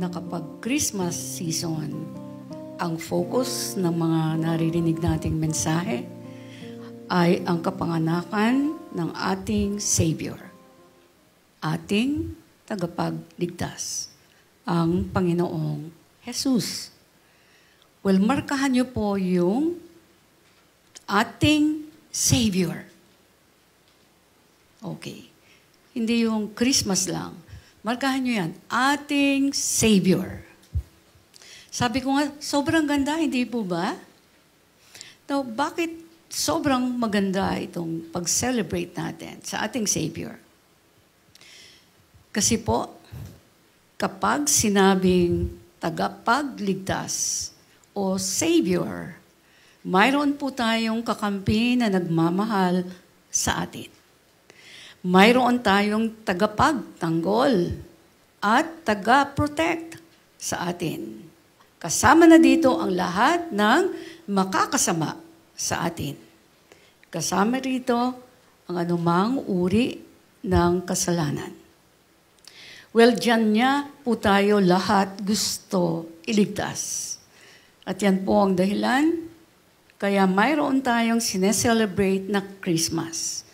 na kapag Christmas season, ang focus ng mga naririnig nating mensahe ay ang kapanganakan ng ating Savior, ating tagapagligtas, ang Panginoong Jesus. Well, markahan niyo po yung ating Savior. Okay. Hindi yung Christmas lang. Markahan niyo yan. Ating Savior. Sabi ko nga, sobrang ganda, hindi po ba? Now, bakit sobrang maganda itong pag-celebrate natin sa ating Savior? Kasi po, kapag sinabing tagapagligtas o Savior, mayroon po tayong kakampi na nagmamahal sa atin. Mayroon tayong tagapagtanggol at taga-protect sa atin. Kasama na dito ang lahat ng makakasama sa atin. Kasama rito ang anumang uri ng kasalanan. Well, dyan niya po tayo lahat gusto iligtas. At yan po ang dahilan, kaya mayroon tayong sineselebrate na Christmas.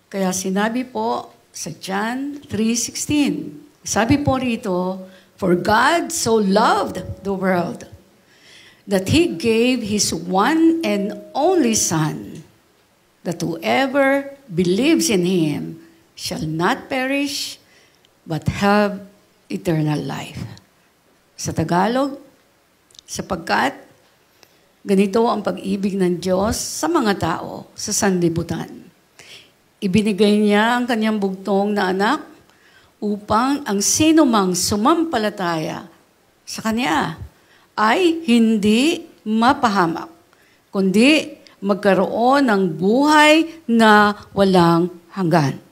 Kaya sinabi po sa John 3:16, sabi po rito, "For God so loved the world that He gave His one and only Son, that whoever believes in Him shall not perish, but have eternal life." Sa Tagalog, sapagkat ganito ang pag-ibig ng Diyos sa mga tao sa sanlibutan. Ibinigay niya ang kanyang bugtong na anak upang ang sinumang sumampalataya sa Kanya ay hindi mapahamak, kundi magkaroon ng buhay na walang hanggan.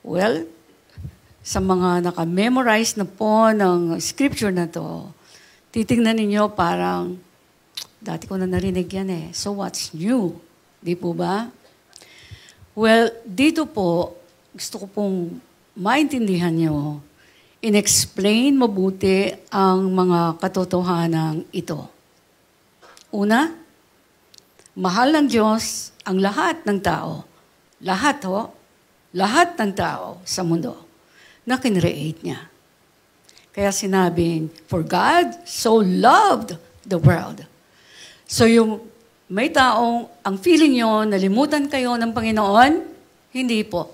Well, sa mga naka-memorize na po ng scripture na to, titingnan ninyo parang, dati ko na narinig yan eh. So what's new? Di po ba? Well, dito po, gusto ko pong maintindihan nyo, in-explain mabuti ang mga katotohanan ito. Una, mahal ng Diyos ang lahat ng tao. Lahat ng tao sa mundo na kinreate niya. Kaya sinabing, "For God so loved the world." So yung may taong ang feeling nyo, nalimutan kayo ng Panginoon, hindi po.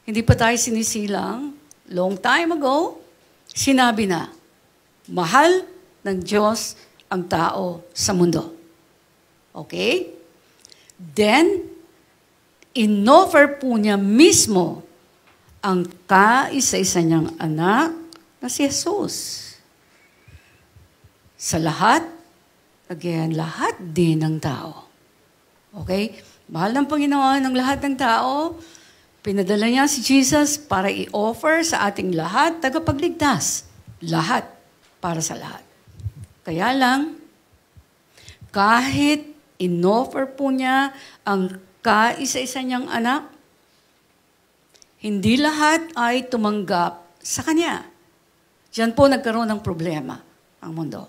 Hindi pa tayo sinisilang. Long time ago, sinabi na, mahal ng Diyos ang tao sa mundo. Okay? Then, inoffer po niya mismo ang kaisa-isa niyang anak na si Jesus. Sa lahat, again, lahat din ng tao. Okay? Mahal ng Panginoon ang lahat ng tao. Pinadala niya si Jesus para i-offer sa ating lahat tagapagligtas. Lahat. Para sa lahat. Kaya lang, kahit in-offer po niya ang kaisa-isa niyang anak, hindi lahat ay tumanggap sa Kanya. Diyan po nagkaroon ng problema ang mundo.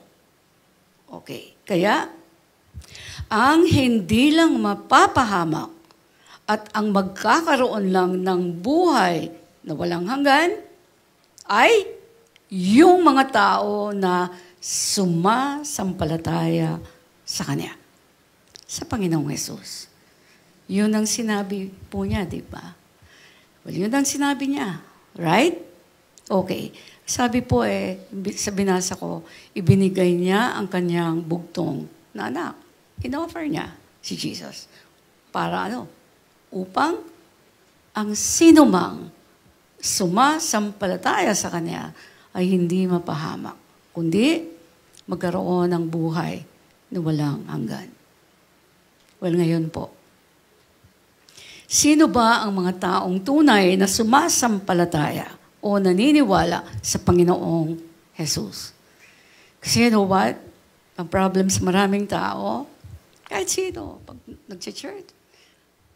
Okay. Kaya, ang hindi lang mapapahamak at ang magkakaroon lang ng buhay na walang hanggan ay yung mga tao na sumasampalataya sa Kanya, sa Panginoong Jesus. Yun ang sinabi po niya, di ba? Well, yun ang sinabi niya. Right? Okay. Sabi po sa binasa ko, ibinigay niya ang kanyang bugtong na anak. In-offer niya si Jesus. Para upang ang sinumang sumasampalataya sa Kanya ay hindi mapahamak, kundi magkaroon ng buhay na walang hanggan. Well, ngayon po, sino ba ang mga taong tunay na sumasampalataya o naniniwala sa Panginoong Jesus? Kasi you know what? Ang problem sa maraming tao, kahit sino, pag nag-church,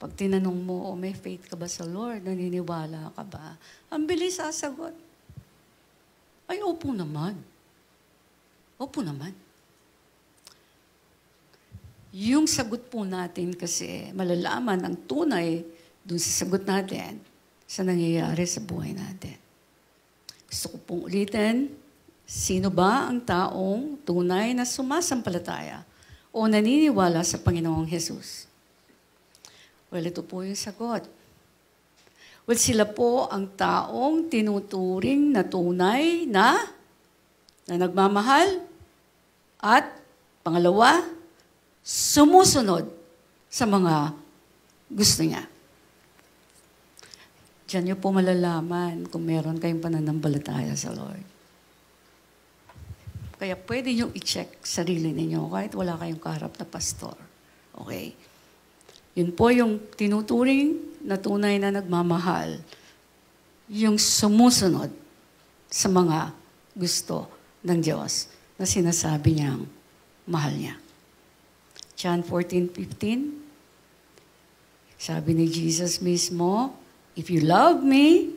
pag tinanong mo, may faith ka ba sa Lord? Naniniwala ka ba? Ang bilis sasagot. Ay, opo naman. Opo naman. Yung sagot po natin kasi malalaman ang tunay dun sa sagot natin sa nangyayari sa buhay natin. Gusto ko pong ulitin, sino ba ang taong tunay na sumasampalataya o naniniwala sa Panginoong Jesus? Well, ito po yung sagot. Well, sila po ang taong tinuturing na tunay na nagmamahal at pangalawa, sumusunod sa mga gusto niya. Diyan niyo po malalaman kung meron kayong pananampalataya sa Lord. Kaya pwede niyo i-check sarili ninyo kahit wala kayong kaharap na pastor. Okay? Yun po yung tinuturing na tunay na nagmamahal. Yung sumusunod sa mga gusto ng Diyos na sinasabi niyang mahal niya. John 14:15, sabi ni Jesus mismo, if you love me,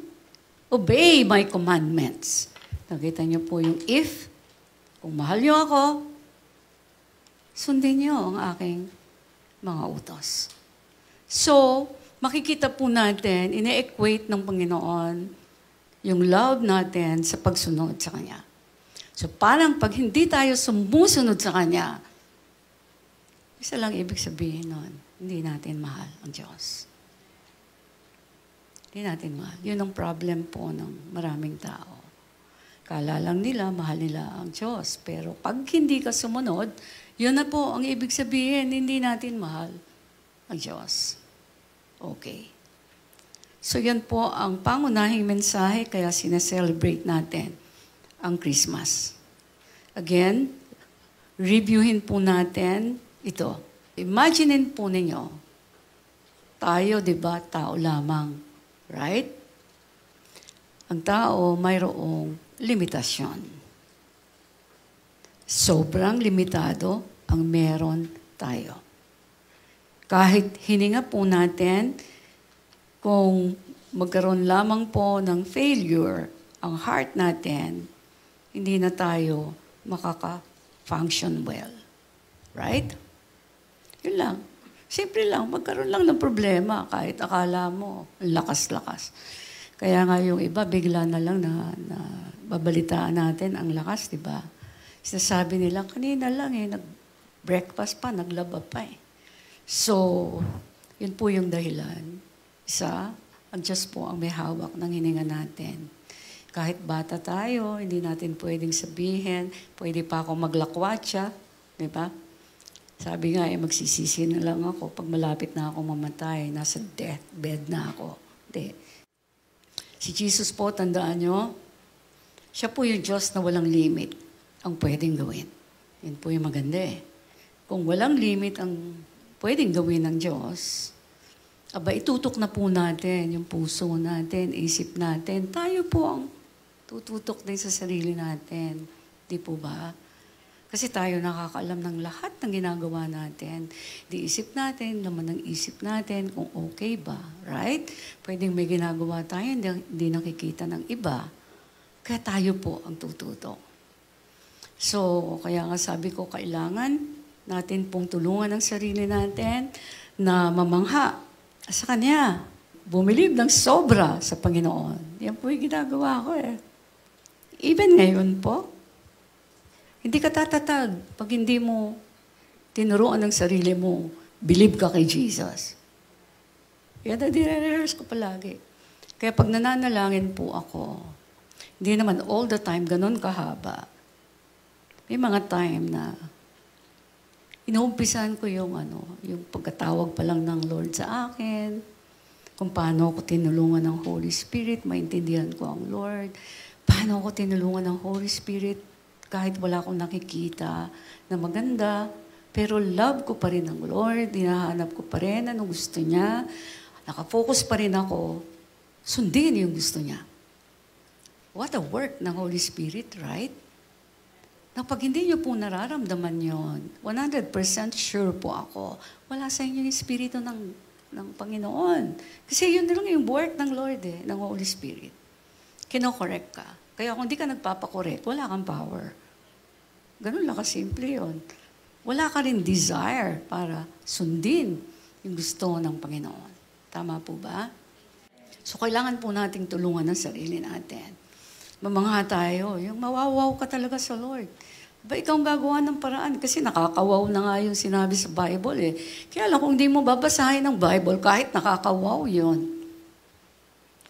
obey my commandments. Nakita niyo po yung if. Kung mahal niyo ako, sundin niyo ang aking mga utos. So, makikita po natin, ine-equate ng Panginoon yung love natin sa pagsunod sa Kanya. So, parang pag hindi tayo sumusunod sa Kanya, isa lang ibig sabihin nun, hindi natin mahal ang Diyos. Hindi natin mahal. Yun ang problem po ng maraming tao. Kala lang nila, mahal nila ang Diyos. Pero pag hindi ka sumunod, yun na po ang ibig sabihin, hindi natin mahal ang Diyos. Okay. So yan po ang pangunahing mensahe, kaya sineselebrate natin ang Christmas. Again, reviewin po natin ito. Imaginein po ninyo, tayo, di ba, tao lamang. Right? Ang tao mayroong limitasyon. Sobrang limitado ang meron tayo. Kahit hininga po natin, kung magkaroon lamang po ng failure ang heart natin, hindi na tayo makaka-function well. Right? Yun lang. Simple lang, magkaroon lang ng problema kahit akala mo, lakas-lakas. Kaya nga yung iba, bigla na lang na babalitaan natin ang lakas, di ba? Sinasabi nila, kanina lang nag-breakfast pa, naglaba pa eh. So, yun po yung dahilan. Isa, ang Diyos po ang may hawak ng hininga natin. Kahit bata tayo, hindi natin pwedeng sabihin, pwede pa ako maglakwatsa, di ba? Sabi nga, magsisisi na lang ako pag malapit na ako mamatay, nasa deathbed na ako. Hindi. Si Jesus po, tandaan nyo, siya po yung Diyos na walang limit ang pwedeng gawin. Yan po yung maganda eh. Kung walang limit ang pwedeng gawin ng Diyos, itutok na po natin yung puso natin, isip natin. Tayo po ang tututok din sa sarili natin. Di po ba? Kasi tayo nakakaalam ng lahat ng ginagawa natin. Di isip natin, laman ng isip natin kung okay ba. Right? Pwedeng may ginagawa tayo, hindi nakikita ng iba. Kaya tayo po ang tututok. So, kaya nga sabi ko, kailangan natin pong tulungan ang sarili natin na mamangha sa Kanya. Bumilib ng sobra sa Panginoon. Yan po yung ginagawa ko eh. Even ngayon po, hindi ka tatatag pag hindi mo tinuruan ng sarili mo, believe ka kay Jesus. Yan na dire-rehearse ko palagi. Kaya pag nananalangin po ako, hindi naman all the time ganun kahaba. May mga time na inuumpisan ko yung pagkatawag pa lang ng Lord sa akin, kung paano ako tinulungan ng Holy Spirit, maintindihan ko ang Lord, paano ako tinulungan ng Holy Spirit, kahit wala akong nakikita na maganda, pero love ko pa rin ang Lord, hinahanap ko pa rin ano gusto niya, nakafocus pa rin ako, sundin yung gusto niya. What a work ng Holy Spirit, right? Na pag hindi niyo po nararamdaman yon, 100% sure po ako, wala sa inyo yung Espiritu ng Panginoon. Kasi yun lang yung work ng Lord ng Holy Spirit. Kino-correct ka. Kaya kung di ka nagpapakorek, wala kang power. Ganun lang kasimple yun. Wala ka rin desire para sundin yung gusto ng Panginoon. Tama po ba? So, kailangan po nating tulungan ang sarili natin. Mamangha tayo, yung mawawaw ka talaga sa Lord. Ba, ikaw ang gagawa ng paraan? Kasi nakakawaw na nga yung sinabi sa Bible eh. Kaya lang, kung di mo babasahin ng Bible, kahit nakakawaw yun,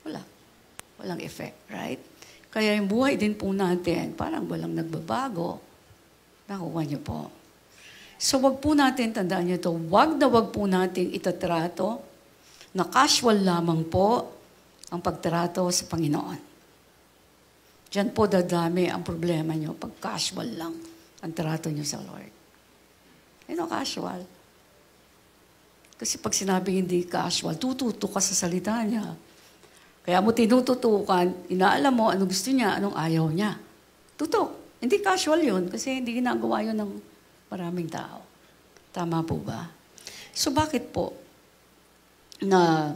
wala. Walang effect, right? Kaya yung buhay din po natin, parang walang nagbabago. Nakuha niyo po. So, wag po natin, tandaan niyo ito, wag po natin itatrato na casual lamang po ang pagtrato sa Panginoon. Diyan po dadami ang problema niyo pag casual lang ang trato niyo sa Lord. Casual. Kasi pag sinabing hindi casual, tututo ka sa salita niya. Kaya mo tinututukan, inaalam mo ano gusto niya, anong ayaw niya. Tutok. Hindi casual yun kasi hindi ginagawa yun ng maraming tao. Tama po ba? So bakit po na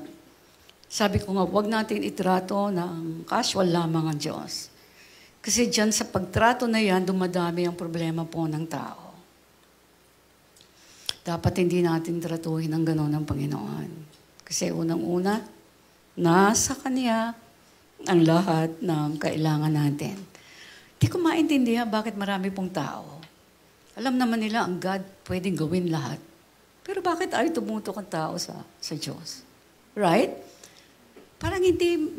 sabi ko nga, huwag natin itrato ng casual lamang ang Diyos. Kasi dyan sa pagtrato na yan, dumadami ang problema po ng tao. Dapat hindi natin tratuhin ng gano'n ng Panginoon. Kasi unang-una, nasa Kanya ang lahat ng kailangan natin. Hindi ko maintindihan bakit marami pong tao. Alam naman nila ang God pwedeng gawin lahat. Pero bakit ay tumutok ang tao sa Diyos? Right? Parang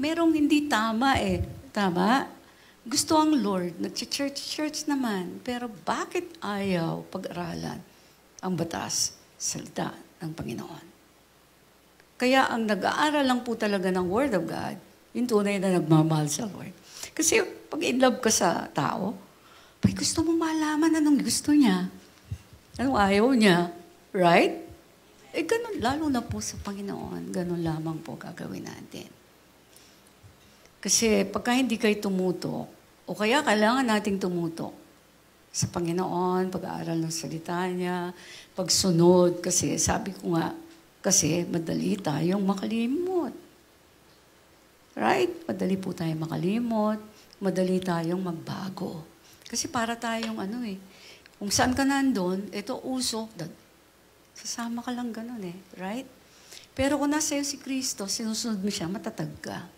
merong hindi tama eh. Tama? Gusto ang Lord, nag-church naman. Pero bakit ayaw pag-aralan ang batas, salita ng Panginoon? Kaya ang nag-aaral lang po talaga ng Word of God, yung tunay na nagmamahal sa Lord. Kasi pag in love ka sa tao, gusto mo malaman anong gusto niya. Anong ayaw niya. Right? Ganun, lalo na po sa Panginoon, ganun lamang po gagawin natin. Kasi pagka hindi kayo tumutok, o kaya kailangan nating tumutok sa Panginoon, pag-aaral ng salita niya, pagsunod, kasi sabi ko nga, kasi madali tayong makalimot. Right? Madali po tayong makalimot, madali tayong magbago. Kasi para tayong kung saan ka nandun, ito uso, sasama ka lang ganun right? Pero kung nasa iyo si Kristo, sinusunod mo siya, matatag ka.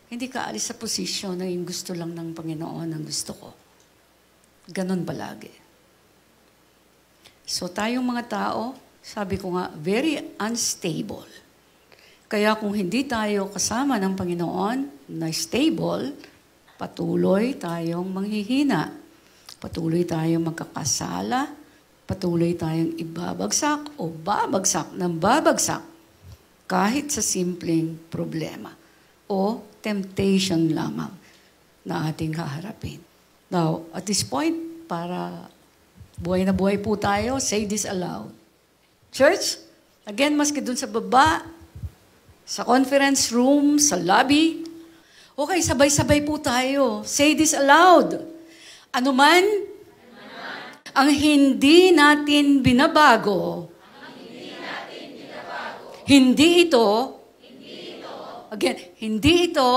Hindi ka alis sa posisyon na yung gusto lang ng Panginoon ang gusto ko. Ganun palagi. So tayong mga tao, sabi ko nga, very unstable. Kaya kung hindi tayo kasama ng Panginoon na stable, patuloy tayong manghihina. Patuloy tayong magkakasala, patuloy tayong ibabagsak o babagsak ng babagsak kahit sa simpleng problema o temptation lamang na ating haharapin. Now, at this point, para buhay na buhay po tayo, say this aloud. Church, again, maski dun sa baba, sa conference room, sa lobby, okay, sabay-sabay po tayo. Say this aloud. Ano man ang hindi natin binabago, hindi ito, again, hindi ito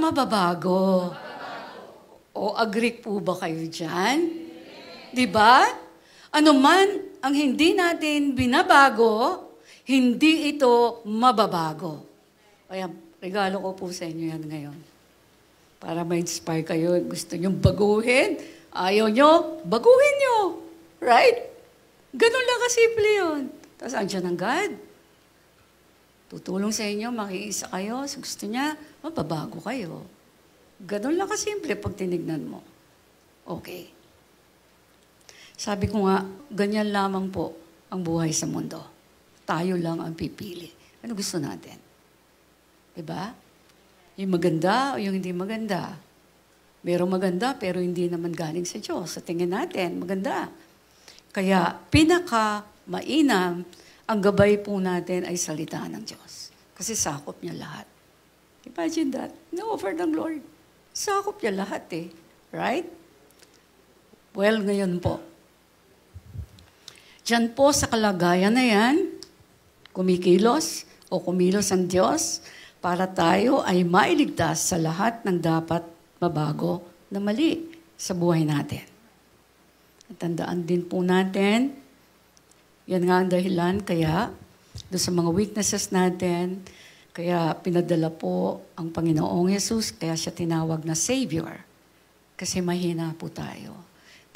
mababago. O agree po ba kayo dyan? Diba? Ano man ang hindi natin binabago, hindi ito mababago. Kaya regalo ko po sa inyo yan ngayon. Para ma-inspire kayo, gusto nyo baguhin, ayaw nyo, baguhin nyo. Right? Ganun lang kasimple yun. Tapos andyan ang God. Tutulong sa inyo, makiisa kayo. So gusto niya, mababago kayo. Ganun lang kasimple pag tinignan mo. Okay. Sabi ko nga, ganyan lamang po ang buhay sa mundo. Tayo lang ang pipili. Ano gusto natin? Diba? Yung maganda o yung hindi maganda. Merong maganda pero hindi naman galing sa Diyos. Sa tingin natin, maganda. Kaya pinaka-mainam, ang gabay po natin ay salita ng Diyos. Kasi sakop niya lahat. Imagine that. No-offer ng Lord. Sakop niya lahat Right? Well, ngayon po. Diyan po sa kalagayan na yan, kumikilos o kumilos ang Diyos para tayo ay mailigtas sa lahat ng dapat mabago na mali sa buhay natin. At tandaan din po natin, yan nga ang dahilan kaya doon sa mga weaknesses natin, kaya pinadala po ang Panginoong Jesus, kaya siya tinawag na Savior. Kasi mahina po tayo.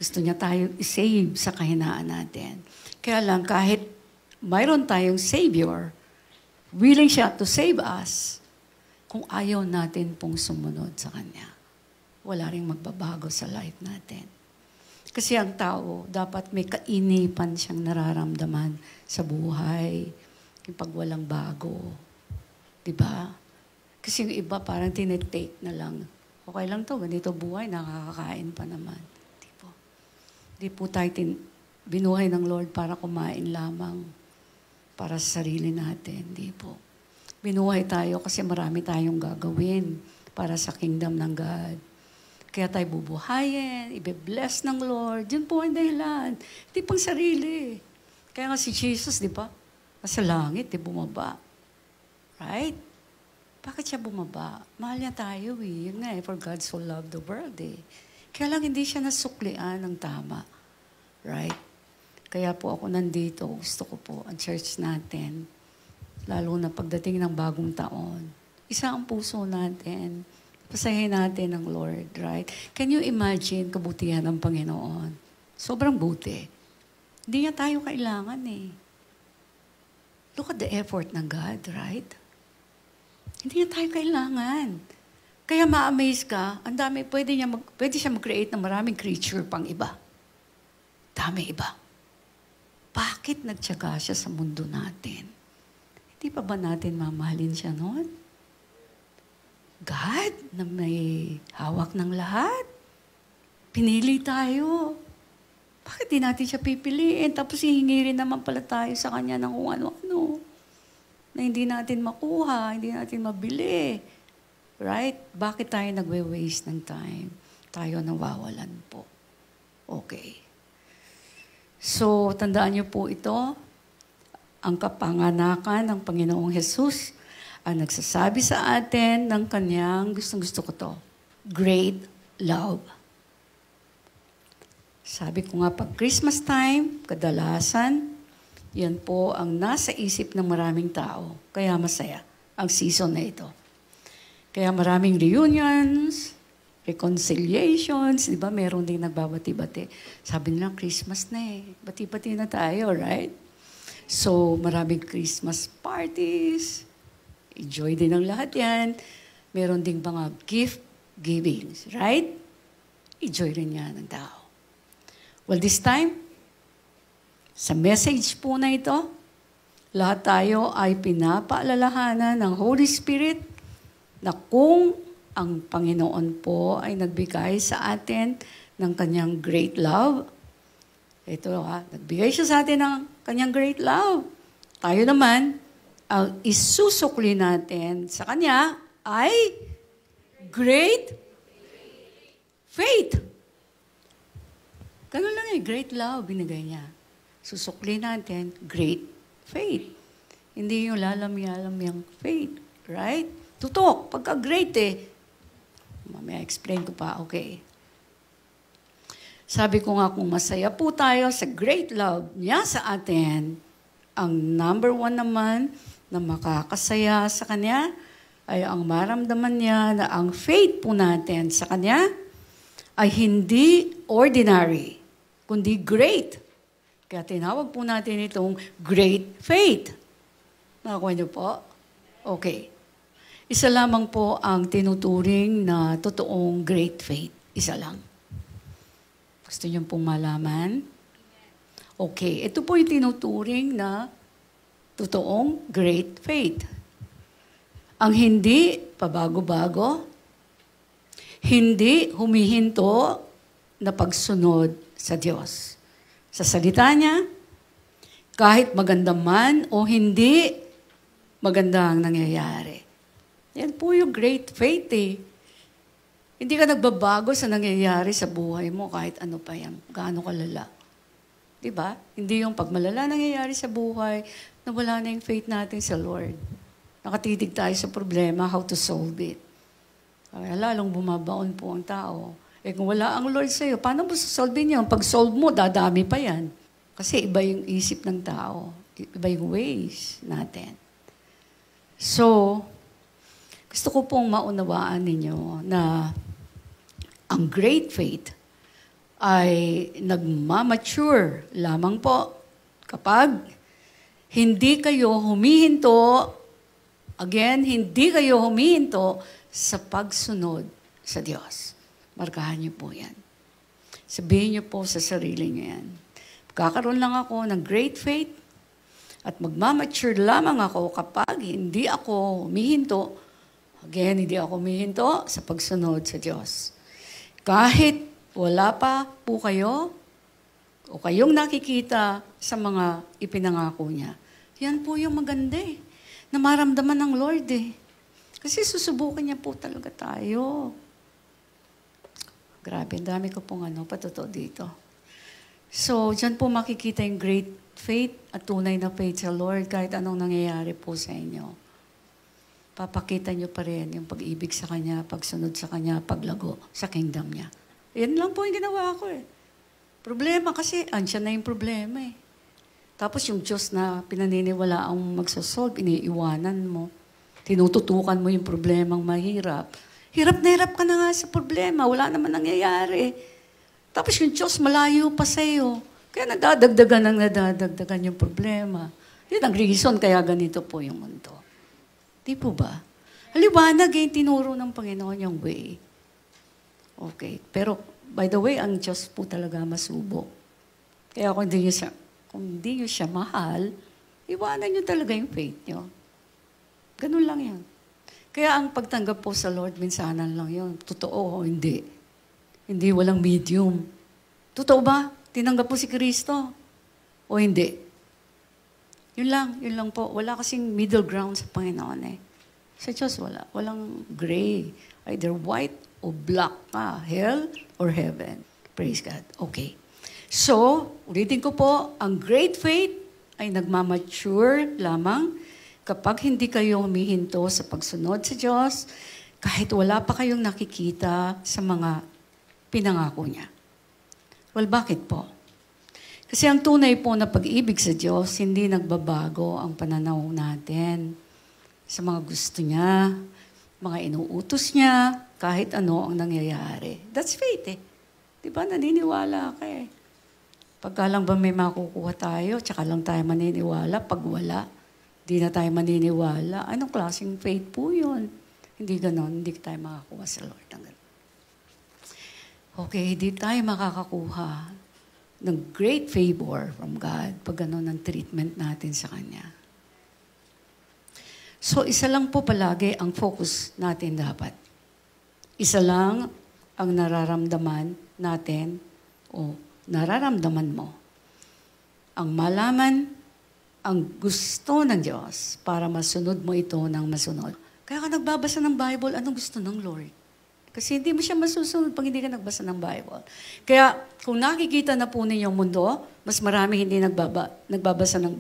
Gusto niya tayo i-save sa kahinaan natin. Kaya lang kahit mayroon tayong Savior, willing siya to save us, kung ayaw natin pong sumunod sa Kanya, wala ring magbabago sa life natin. Kasi ang tao, dapat may kainipan siyang nararamdaman sa buhay, yung pag walang bago. Diba? Kasi yung iba parang tinitake na lang. Okay lang to, ganito buhay, nakakakain pa naman. Di po tayo binuhay ng Lord para kumain lamang para sa sarili natin. Di po. Binuhay tayo kasi marami tayong gagawin para sa kingdom ng God. Kaya tayo bubuhayin, ibe-bless ng Lord. Yun po ang dahilan. Hindi pang sarili. Kaya nga si Jesus, di ba? Nasa langit, bumaba. Right? Bakit siya bumaba? Mahal niya tayo eh. Yun nga for God so loved the world eh. Kaya lang hindi siya nasuklian ng tama. Right? Kaya po ako nandito. Gusto ko po ang church natin. Lalo na pagdating ng bagong taon. Isa ang puso natin. Pasahin natin ng Lord. Right? Can you imagine kabutihan ng Panginoon? Sobrang buti. Hindi niya tayo kailangan eh. Look at the effort ng God. Right? Hindi niya tayo kailangan. Kaya ma-amaze ka, ang dami, pwede siya mag-create ng maraming creature pang iba. Dami iba. Bakit nagtiyaga siya sa mundo natin? Hindi pa ba natin mamahalin siya noon? God, na may hawak ng lahat. Pinili tayo. Bakit di natin siya pipiliin? Tapos hihingi rin naman pala tayo sa kanya ng kung ano-ano. Na hindi natin makuha, hindi natin mabili. Right? Bakit tayo nagwe-waste ng time? Tayo nawawalan po. Okay. So, tandaan niyo po ito, ang kapanganakan ng Panginoong Jesus ang nagsasabi sa atin ng kanyang, gustong-gusto ko to, great love. Sabi ko nga, pag Christmas time, kadalasan, yan po ang nasa isip ng maraming tao. Kaya masaya ang season na ito. Kaya maraming reunions, reconciliations, di ba? Meron din nagbabati-bati. Sabi nila, Christmas na eh. Bati-bati na tayo, right? So, maraming Christmas parties. Enjoy din ang lahat yan. Meron ding mga gift givings, right? Enjoy rin yan ng tao. Well, this time, sa message po na ito, lahat tayo ay pinapaalalahanan ng Holy Spirit na kung ang Panginoon po ay nagbigay sa atin ng kanyang great love, nagbigay siya sa atin ng kanyang great love. Tayo naman, ang isusukli natin sa kanya ay great faith. Ganun lang great love binigay niya. Susukli natin, great faith. Hindi yung lalamyang faith, right? Tutok, pagka-great mamaya explain ko pa, okay. Sabi ko nga kung masaya po tayo sa great love niya sa atin, ang number one naman na makakasaya sa Kanya ay ang maramdaman niya na ang faith po natin sa Kanya ay hindi ordinary, kundi great. Kaya tinawag po natin itong great faith. Nakakuha niyo po? Okay. Isa lamang po ang tinuturing na totoong great faith. Isa lang. Gusto niyo pong malaman? Okay. Ito po yung tinuturing na totoong great faith. Ang hindi pabago-bago, hindi humihinto na pagsunod sa Diyos. Sa salita niya, kahit maganda man o hindi, maganda ang nangyayari. Yan po yung great faith Hindi ka nagbabago sa nangyayari sa buhay mo kahit ano pa yan, gaano kalala. Diba? Hindi yung pag malala nangyayari sa buhay, na wala na yung faith natin sa Lord. Nakatitig tayo sa problema, how to solve it. Kaya lalong bumabaon po ang tao. Eh kung wala ang Lord sa'yo, paano mo sasolvin yan? Pag solve mo, dadami pa yan. Kasi iba yung isip ng tao. Iba yung ways natin. So, gusto ko pong maunawaan ninyo na ang great faith ay nagmamature lamang po kapag hindi kayo humihinto, again, hindi kayo humihinto sa pagsunod sa Diyos. Markahan niyo po yan. Sabihin niyo po sa sarili niyo yan. Kakaroon lang ako ng great faith at magmamature lamang ako kapag hindi ako humihinto, again, hindi ako humihinto sa pagsunod sa Diyos. Kahit wala pa po kayo o kayong nakikita sa mga ipinangako niya, yan po yung maganda na maramdaman ng Lord Kasi susubukan niya po talaga tayo. Grabe, ang dami ko pong patotoo dito. So, dyan po makikita yung great faith at tunay na faith sa Lord kahit anong nangyayari po sa inyo. Papakita niyo pa rin yung pag-ibig sa Kanya, pagsunod sa Kanya, paglago sa kingdom niya. Yan lang po yung ginawa ko Problema kasi, andyan na yung problema Tapos yung Diyos na pinaniniwala ang magsasolve, iniiwanan mo. Tinututukan mo yung problemang mahirap. Hirap na hirap ka na nga sa problema. Wala naman nangyayari. Tapos yung Diyos malayo pa sa'yo. Kaya nadadagdagan yung problema. Yun ang reason kaya ganito po yung mundo. Di po ba? Haliwanag tinuro ng Panginoon yung way. Okay. Pero, by the way, ang Diyos po talaga masubo. Kaya kung hindi nyo siya mahal, iwanan nyo talaga yung faith nyo. Ganun lang yan. Kaya ang pagtanggap po sa Lord, minsanan lang yun. Totoo o hindi. Hindi walang medium. Totoo ba? Tinanggap po si Kristo? O hindi? Yun lang po. Wala kasing middle ground sa Panginoon Sa Diyos wala. Walang gray. Either white o black hell or heaven. Praise God. Okay. So, ulitin ko po, ang great faith ay nagmamature lamang kapag hindi kayo humihinto sa pagsunod sa Diyos, kahit wala pa kayong nakikita sa mga pinangako niya. Well, bakit po? Kasi ang tunay po na pag-ibig sa Diyos, hindi nagbabago ang pananaw natin sa mga gusto niya, mga inuutos niya, kahit ano ang nangyayari. That's faith Diba? Naniniwala ka Pagka lang ba may makukuha tayo, tsaka lang tayo maniniwala. Pag wala, di na tayo maniniwala. Anong klaseng faith po yun? Hindi ganon, hindi tayo makakuha sa Lord. Okay, hindi tayo makakakuha ng great favor from God pag ganon ang treatment natin sa Kanya. So, isa lang po palagi ang focus natin dapat. Isa lang ang nararamdaman natin o nararamdaman mo. Ang malaman, ang gusto ng Diyos para masunod mo ito ng masunod. Kaya ka nagbabasa ng Bible, anong gusto ng Lord? Kasi hindi mo siya masusunod pag hindi ka nagbasa ng Bible. Kaya kung nakikita na po ninyong mundo, mas marami hindi nagbabasa ng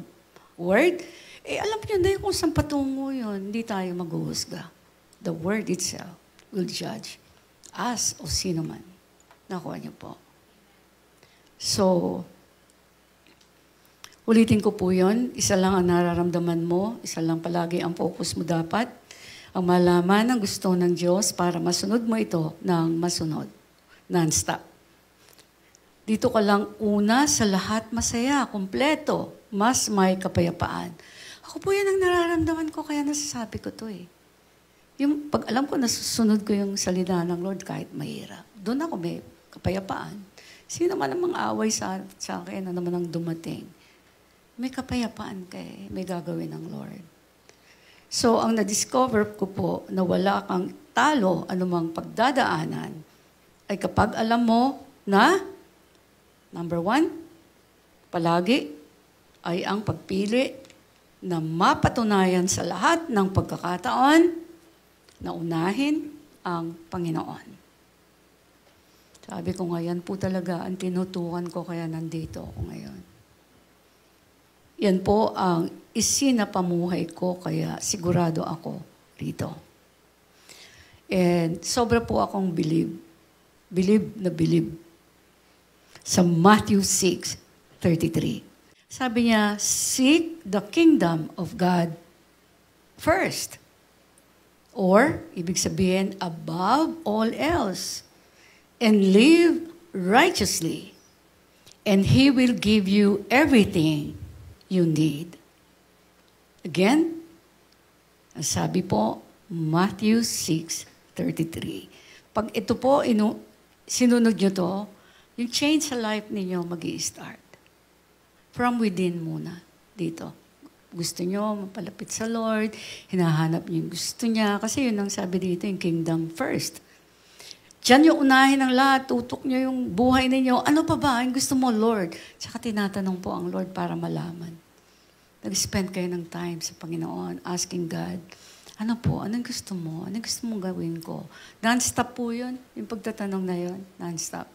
Word, alam niyo na kung saan patungo yun, hindi tayo maghuhusga. The Word itself will judge us o sino man. Nakuha niyo po. So, ulitin ko po yun. Isa lang ang nararamdaman mo. Isa lang palagi ang focus mo dapat. Ang malaman ng gusto ng Diyos para masunod mo ito ng masunod. Non-stop. Dito ka lang una sa lahat masaya, kumpleto. Mas may kapayapaan. Ako po yan ang nararamdaman ko kaya nasasabi ko to Yung pag alam ko nasusunod ko yung salita ng Lord kahit mahirap. Doon ako may kapayapaan. Sino man namang away sa akin na naman ang dumating. May kapayapaan may gagawin ng Lord. So, ang na-discover ko po na wala kang talo anumang pagdadaanan ay kapag alam mo na, number 1, palagi ay ang pagpili na mapatunayan sa lahat ng pagkakataon na unahin ang Panginoon. Sabi ko ngayon po talaga ang tinutukan ko kaya nandito ako ngayon. Yan po ang isinapamuhay ko kaya sigurado ako rito. And sobra po akong believe na believe. Sa Matthew 6:33. Sabi niya, seek the kingdom of God first. Or, ibig sabihin, above all else. And live righteously. And He will give you everything you need. Again, ang sabi po, Matthew 6:33. Pag ito po, sinunod nyo to, yung change sa life ninyo mag-i-start. From within muna, dito. Gusto nyo mapalapit sa Lord, hinahanap nyo yung gusto niya, kasi yun ang sabi dito, yung kingdom first. Diyan yung unahin ng lahat, tutok nyo yung buhay ninyo. Ano pa ba ang gusto mo, Lord? Tsaka tinatanong po ang Lord para malaman. Nag-spend kayo ng time sa Panginoon, asking God, ano po, anong gusto mo? Anong gusto mong gawin ko? Non-stop po yun, yung pagtatanong na yun, non-stop.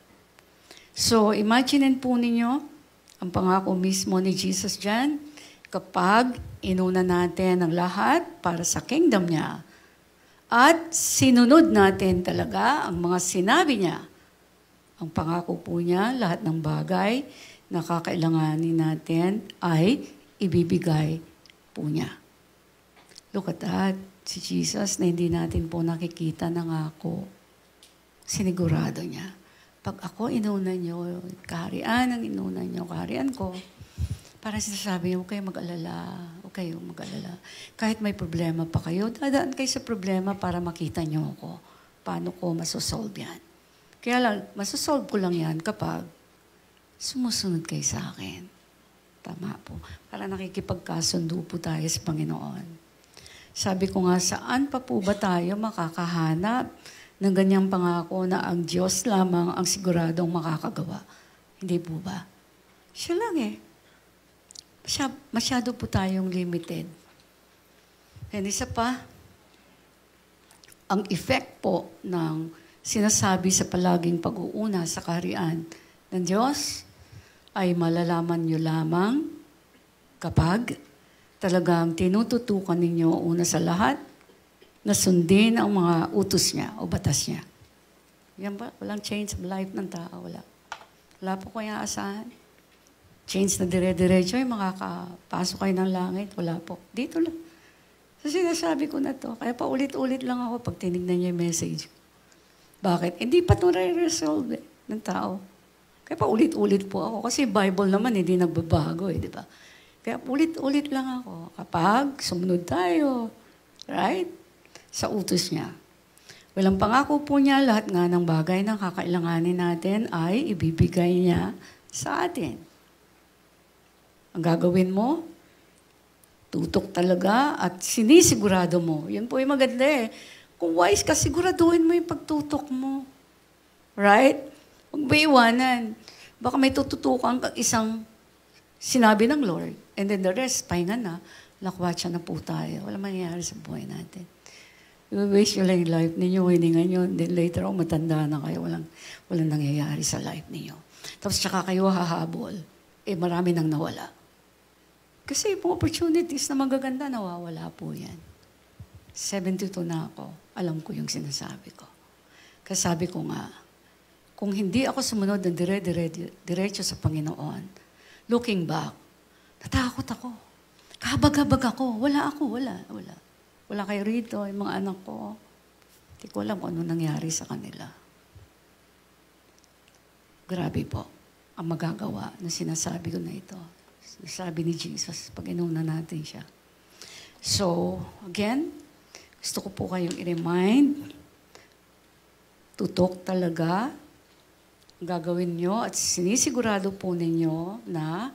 So, imaginein po ninyo, ang pangako mismo ni Jesus dyan, kapag inuna natin ang lahat para sa kingdom niya, at sinunod natin talaga ang mga sinabi niya, ang pangako po niya, lahat ng bagay na kakailanganin natin ay ibibigay po niya. Look at that. Si Jesus na hindi natin po nakikita nangako. Sinigurado niya. Pag ako inuna niyo, kaharian ang inuna niyo, kaharian ko, parang sinasabi niyo, huwag kayong mag-alala, huwag kayong mag-alala. Kahit may problema pa kayo, dadaan kayo sa problema para makita niyo ako. Paano ko masosolve yan? Kaya lang, masosolve ko lang yan kapag sumusunod kayo sa akin. Tama po. Para nakikipagkasundo po tayo sa Panginoon. Sabi ko nga, saan pa po ba tayo makakahanap ng ganyang pangako na ang Diyos lamang ang siguradong makakagawa? Hindi po ba? Siya lang eh. Masyado po tayong limited. And isa pa, ang effect po ng sinasabi sa palaging pag-uuna sa kaharian ng Diyos ay malalaman nyo lamang kapag talagang tinututukan ninyo una sa lahat na sundin ang mga utos niya o batas niya. Yan ba? Walang change sa life ng tao. Wala. Wala po kaya asahan. Change na dire-diretso, yung makakapasok kayo ng langit. Wala po. Dito lang. So sinasabi ko na to. Kaya paulit-ulit lang ako pag tinignan niya yung message. Bakit? Hindi pa ito re-resolve ng tao. Kaya paulit-ulit po ako. Kasi Bible naman hindi nagbabago di ba? Kaya ulit-ulit lang ako kapag sumunod tayo, right? Sa utos niya. Walang pangako po niya, lahat nga ng bagay na kakailanganin natin ay ibibigay niya sa atin. Ang gagawin mo, tutok talaga at sinisigurado mo. Yan po yung maganda eh. Kung wise ka, siguraduhin mo yung pagtutok mo. Right? Huwag ba iwanan? Baka may tututukan kang isang sinabi ng Lord. And then the rest, pahinga na, lakwatsa na po tayo. Wala mangyayari sa buhay natin. I-waste yung life ninyo, hiningan nyo, then later on, matanda na kayo, walang nangyayari sa life ninyo. Tapos tsaka kayo hahabol. Marami nang nawala. Kasi yung opportunities na magaganda, nawawala po yan. 72 na ako, alam ko yung sinasabi ko. Kasi sabi ko nga, kung hindi ako sumunod ng diretso sa Panginoon, looking back, natakot ako. Kahabag-habag ako. Wala. Wala kayo rito, yung mga anak ko. Hindi ko alam kung ano nangyari sa kanila. Grabe po ang magagawa na sinasabi ko na ito. Sabi ni Jesus, pag inuna natin siya. So, again, gusto ko po kayong i-remind, tutok talaga, gagawin nyo at sinisigurado po ninyo na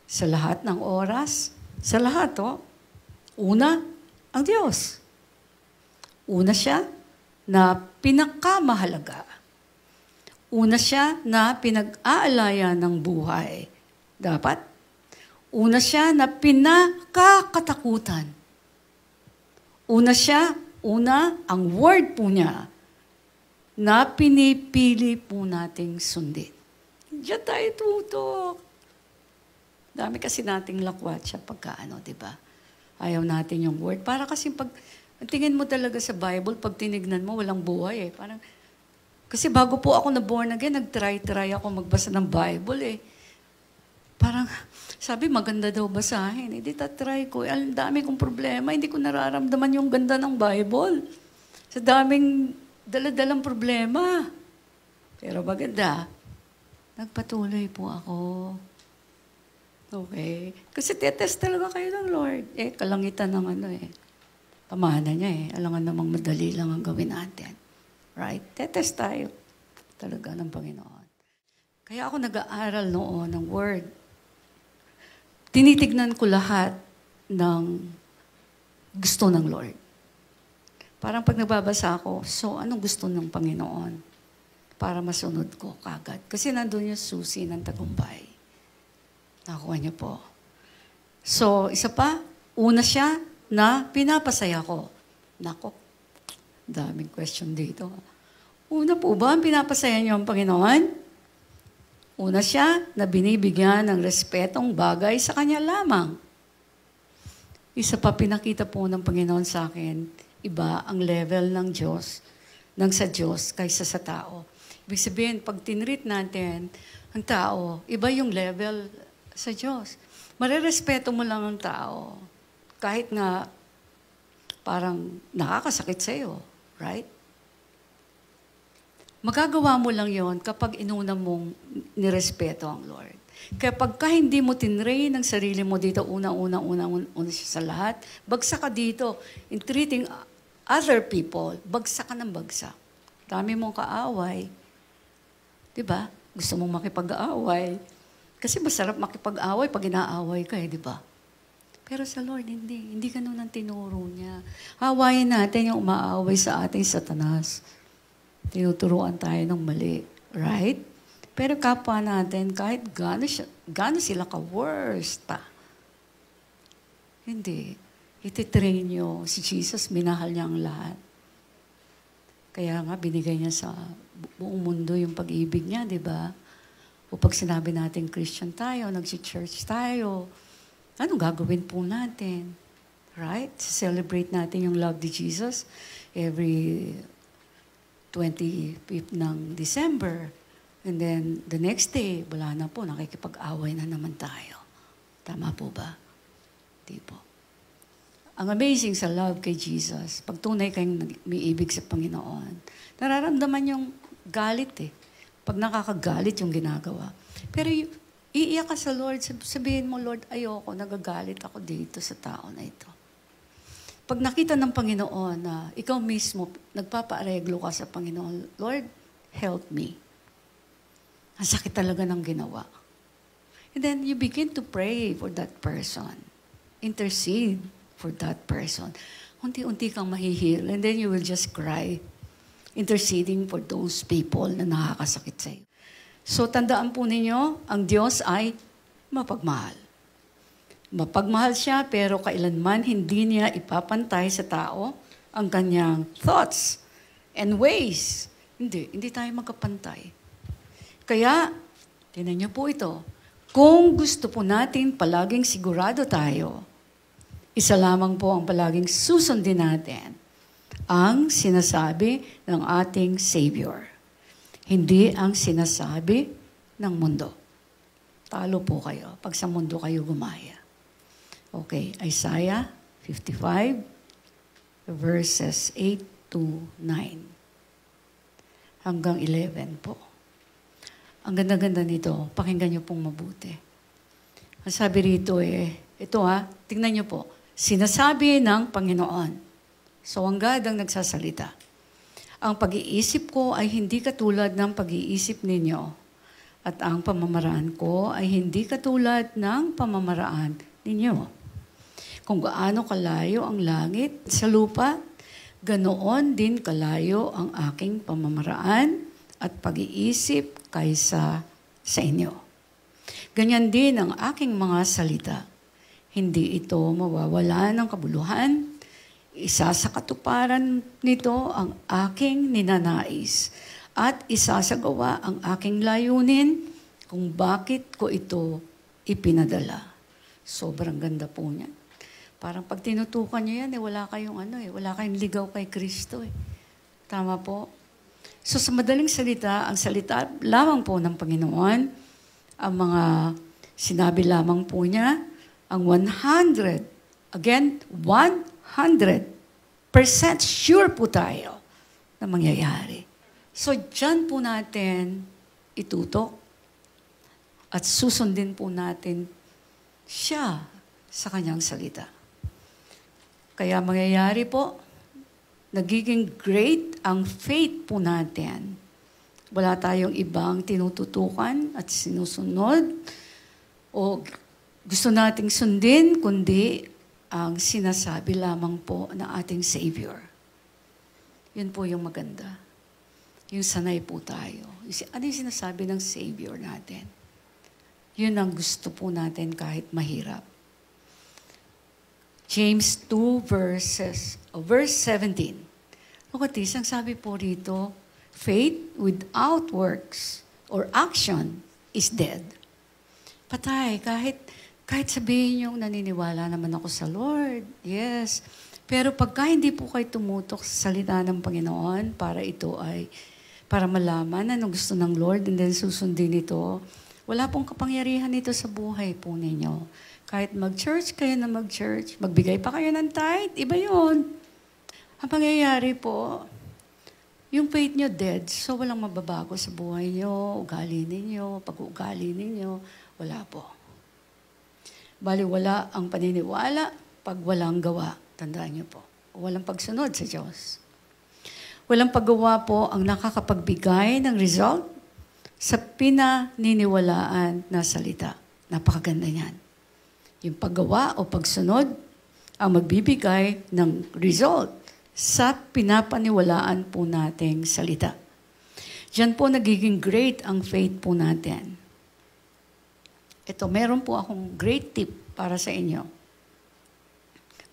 sa lahat ng oras, sa lahat, una, ang Diyos. Una siya na pinakamahalaga. Una siya na pinag-aalaya ng buhay. Dapat. Una siya na pinakakatakutan. Una ang word po niya na pinipili po nating sundin. Diyan tayo tutok. Dami kasi nating lakwat siya pagka di ba? Ayaw natin yung word. Para kasi pag Ang tingin mo talaga sa Bible, pag tinignan mo, walang buhay eh. Parang, kasi bago po ako na-born again, nag-try ako magbasa ng Bible eh. Parang, sabi, maganda daw basahin. Hindi tatry ko. Ang dami kong problema. Hindi ko nararamdaman yung ganda ng Bible. Sa daming daladalang problema. Pero maganda. Nagpatuloy po ako. Okay? Kasi tetest talaga kayo ng Lord. Kalangitan ng pamana niya Alangan namang madali lang ang gawin natin. Right? Tetest tayo talaga ng Panginoon. Kaya ako nag-aaral noon ng Word. Tinitignan ko lahat ng gusto ng Lord. Parang pag nagbabasa ako, so anong gusto ng Panginoon? Para masunod ko kagad. Kasi nandun yung susi ng tagumpay. Nakuha niyo po. So, isa pa, una siya na pinapasaya ko. Nako, daming question dito. Una po ba, pinapasaya niyo ang Panginoon? Una siya na binibigyan ng respetong bagay sa Kanya lamang. Isa pa, pinakita po ng Panginoon sa akin, iba ang level ng Diyos, sa Diyos kaysa sa tao. Ibig sabihin, pag tinreat natin ang tao, iba yung level sa Diyos. Marerespeto mo lang ang tao. Kahit nga parang nakakasakit sa'yo. Right? Magagawa mo lang yon kapag inuna mong nirespeto ang Lord. Kaya pagka hindi mo tinrain ang sarili mo dito, una siya sa lahat, bagsak ka dito. In treating other people, bagsak ka ng bagsak. Dami mong kaaway. Diba? Gusto mong makipag-aaway. Kasi masarap makipag-away pag inaaway ka diba? Pero sa Lord, hindi. Hindi ganun ang tinuro niya. Awayin natin yung umaaway sa ating Satanas. Tinuturuan tayo ng mali. Right? Pero kapwa natin, kahit gaano sila ka-worst. Hindi. Ititrain nyo. Si Jesus, minahal niya ang lahat. Kaya nga, binigay niya sa buong mundo yung pag-ibig niya, di ba? O pag sinabi natin Christian tayo, nag-church tayo, anong gagawin po natin? Right? Celebrate natin yung love ni Jesus every 25th ng December. And then, the next day, wala na po, nakikipag-away na naman tayo. Tama po ba? Di po. Ang amazing sa love kay Jesus, pag tunay kayong may ibig sa Panginoon, nararamdaman yung galit Pag nakakagalit yung ginagawa. Pero iiyak ka sa Lord, sabihin mo, Lord, ayoko, nagagalit ako dito sa tao na ito. Pag nakita ng Panginoon na ikaw mismo, nagpapaareglo ka sa Panginoon, Lord, help me. Ang sakit talaga ng ginawa. And then you begin to pray for that person. Intercede for that person. Unti-unti kang mahihil, and then you will just cry, interceding for those people na nakakasakit sa iyo. So, tandaan po ninyo, ang Diyos ay mapagmahal. Mapagmahal siya, pero kailanman hindi niya ipapantay sa tao ang kanyang thoughts and ways. Hindi tayo magkapantay. Kaya, tinan niyo po ito, kung gusto po natin palaging sigurado tayo, isa lamang po ang palaging susundin natin, ang sinasabi ng ating Savior. Hindi ang sinasabi ng mundo. Talo po kayo pag sa mundo kayo gumaya. Okay, Isaiah 55, verses 8 to 9. Hanggang 11 po. Ang ganda-ganda nito, pakinggan niyo pong mabuti. Ang sabi rito ito tingnan niyo po, sinasabi ng Panginoon. So, ang God ang nagsasalita. Ang pag-iisip ko ay hindi katulad ng pag-iisip ninyo. At ang pamamaraan ko ay hindi katulad ng pamamaraan ninyo. Kung gaano kalayo ang langit sa lupa, ganoon din kalayo ang aking pamamaraan at pag-iisip kaysa sa inyo. Ganyan din ang aking mga salita. Hindi ito mawawala ng kabuluhan. Isa sa katuparan nito ang aking ninanais at isasagawa ang aking layunin kung bakit ko ito ipinadala. Sobrang ganda po niya. Parang pag tinutukan nyo yan, wala kayong ligaw kay Kristo eh. Tama po? So sa madaling salita, ang salita lamang po ng Panginoon, ang mga sinabi lamang po niya, ang 100% sure po tayo na mangyayari. So dyan po natin itutok at susundin po natin siya sa kanyang salita. Kaya mangyayari po, nagiging great ang faith po natin. Wala tayong ibang tinututukan at sinusunod o gusto nating sundin, kundi ang sinasabi lamang po ng ating Savior. Yun po yung maganda. Yung sanay po tayo. Ano yung sinasabi ng Savior natin? Yun ang gusto po natin kahit mahirap. James 2 verse 17. Look at this, ang sabi po rito, faith without works or action is dead. Patay, kahit sabihin yung naniniwala naman ako sa Lord, yes. Pero pagka hindi po kayo tumutok sa salita ng Panginoon, para malaman anong gusto ng Lord and then susundin ito, wala pong kapangyarihan ito sa buhay po ninyo. Kahit mag-church kayo na mag-church, magbigay pa kayo ng tithe, iba yun. Ang pangyayari po, yung faith nyo dead, so walang mababago sa buhay nyo, ugali ninyo, pag-uugali ninyo, wala po. Bali, wala ang paniniwala pag walang gawa. Tandaan nyo po, walang pagsunod sa Diyos. Walang paggawa po ang nakakapagbigay ng result sa pinaniniwalaan na salita. Napakaganda niyan. Yung paggawa o pagsunod ang magbibigay ng result sa pinapaniwalaan po nating salita. Diyan po nagiging great ang faith po natin. Ito, meron po akong great tip para sa inyo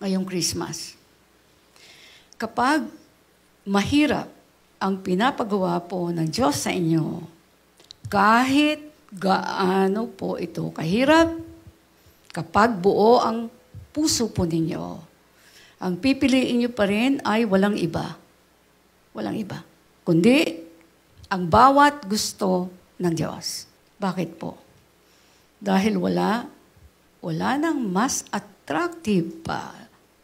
ngayong Christmas. Kapag mahirap ang pinapagawa po ng Diyos sa inyo, kahit gaano po ito kahirap, kapag buo ang puso po ninyo, ang pipiliin nyo pa rin ay walang iba. Walang iba. Kundi, ang bawat gusto ng Diyos. Bakit po? Dahil wala nang mas attractive pa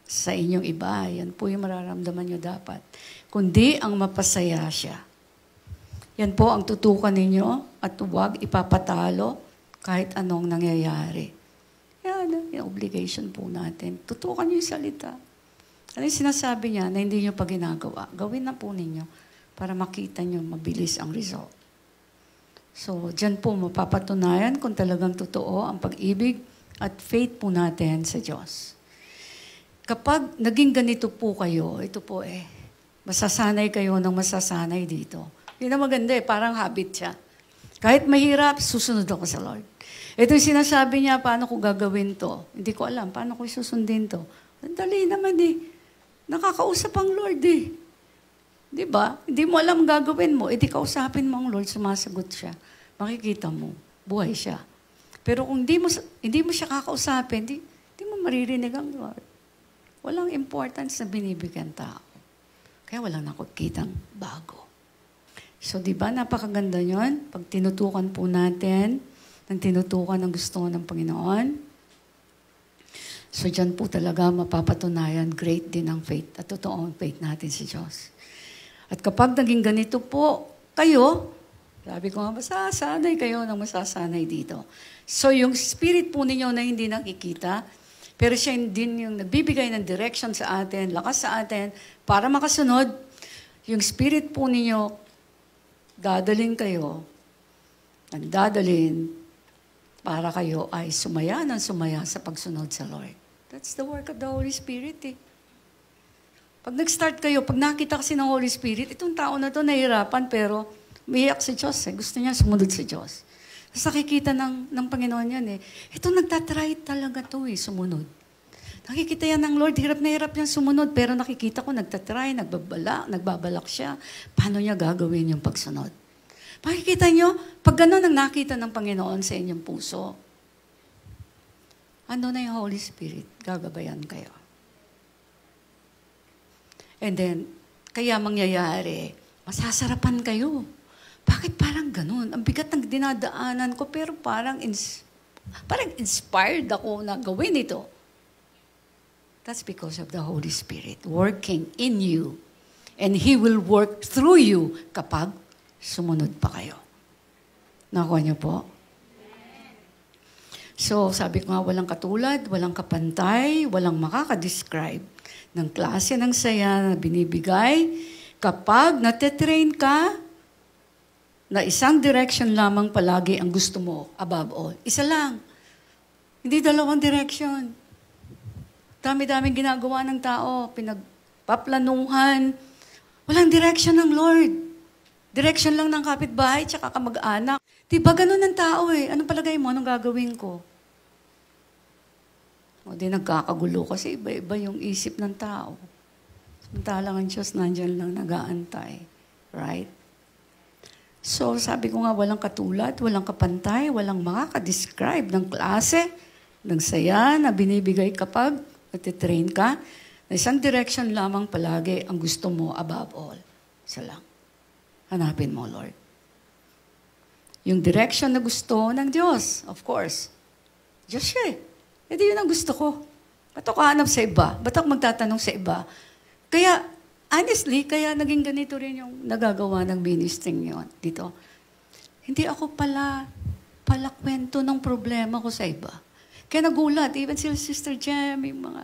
sa inyong iba. Yan po yung mararamdaman nyo dapat. Kundi ang mapasaya siya. Yan po ang tutukan ninyo at huwag ipapatalo kahit anong nangyayari. Yan, yung obligation po natin. Tutukan niyo yung salita. Ano yung sinasabi niya na hindi niyo pa ginagawa? Gawin na po ninyo para makita niyo mabilis ang result. So, dyan po mapapatunayan kung talagang totoo ang pag-ibig at faith po natin sa Diyos. Kapag naging ganito po kayo, ito po masasanay kayo ng masasanay dito. Yun ang maganda parang habit siya. Kahit mahirap, susunod ako sa Lord. Ito yung sinasabi niya, paano ko gagawin to? Hindi ko alam, paano ko susundin to? Ang dali naman Nakakausap ang Lord Di ba? Hindi mo alam gagawin mo, di kausapin mo ang Lord, sumasagot siya. Makikita mo, buhay siya. Pero kung hindi mo siya kakausapin, di mo maririnig ang Lord. Walang importance na binibigyan tao. Kaya walang nakikitang bago. So, di ba, napakaganda yun? Pag tinutukan po natin, ng tinutukan ng gusto ng Panginoon. So, dyan po talaga mapapatunayan, great din ang faith at totoo ang faith natin sa Diyos. At kapag naging ganito po kayo, sabi ko nga, masasanay kayo ng masasanay dito. So, yung spirit po ninyo na hindi nakikita, pero siya din yung nagbibigay ng direction sa atin, lakas sa atin, para makasunod, yung spirit po ninyo, dadalhin kayo, nagdadalhin, para kayo ay sumaya sa pagsunod sa Lord. That's the work of the Holy Spirit Pag nag-start kayo, pag nakita kasi ng Holy Spirit, itong tao na to nahihirapan pero umiyak sa Diyos Gusto niya sumunod sa Diyos. Tapos nakikita ng Panginoon yan Ito nagtatry talaga to sumunod. Nakikita yan ng Lord, hirap na hirap yan sumunod, pero nakikita ko nagtatry, nagbabalak siya. Paano niya gagawin yung pagsunod? Makikita nyo, pag gano'n ang nakita ng Panginoon sa inyong puso, Ano na yung Holy Spirit? Gagabayan kayo. And then, kaya mangyayari, masasarapan kayo. Bakit parang ganun? Ang bigat ng dinadaanan ko, pero parang inspired ako na gawin ito. That's because of the Holy Spirit working in you. And He will work through you kapag sumunod pa kayo. Nakuha niyo po? So, sabi ko nga, walang katulad, walang kapantay, walang makakadescribe ng klase ng saya na binibigay kapag natitrain ka na isang direction lamang palagi ang gusto mo above all. Isa lang. Hindi dalawang direction. Dami-daming ginagawa ng tao, pinagpaplanuhan. Walang direction ng Lord. Direction lang ng kapitbahay tsaka kamag-anak. Diba ganun ng tao eh. Anong palagay mo? Anong gagawin ko? O di nagkakagulo kasi iba-iba yung isip ng tao. Samantalang ang Diyos nandyan lang nag-aantay. Right? So sabi ko nga, walang katulad, walang kapantay, walang makakadescribe ng klase, ng saya na binibigay kapag natitrain ka, na isang direction lamang palagi ang gusto mo above all. Isa lang. Hanapin mo, Lord. Yung direction na gusto ng Diyos, of course. Diyos siya eh. Hindi yun ang gusto ko. Ba't ako hanap sa iba? Ba't ako magtatanong sa iba? Kaya, honestly, kaya naging ganito rin yung nagagawa ng ministering yun dito. Hindi ako pala kwento ng problema ko sa iba. Kaya nagulat, even sila Sister Jem, yung mga,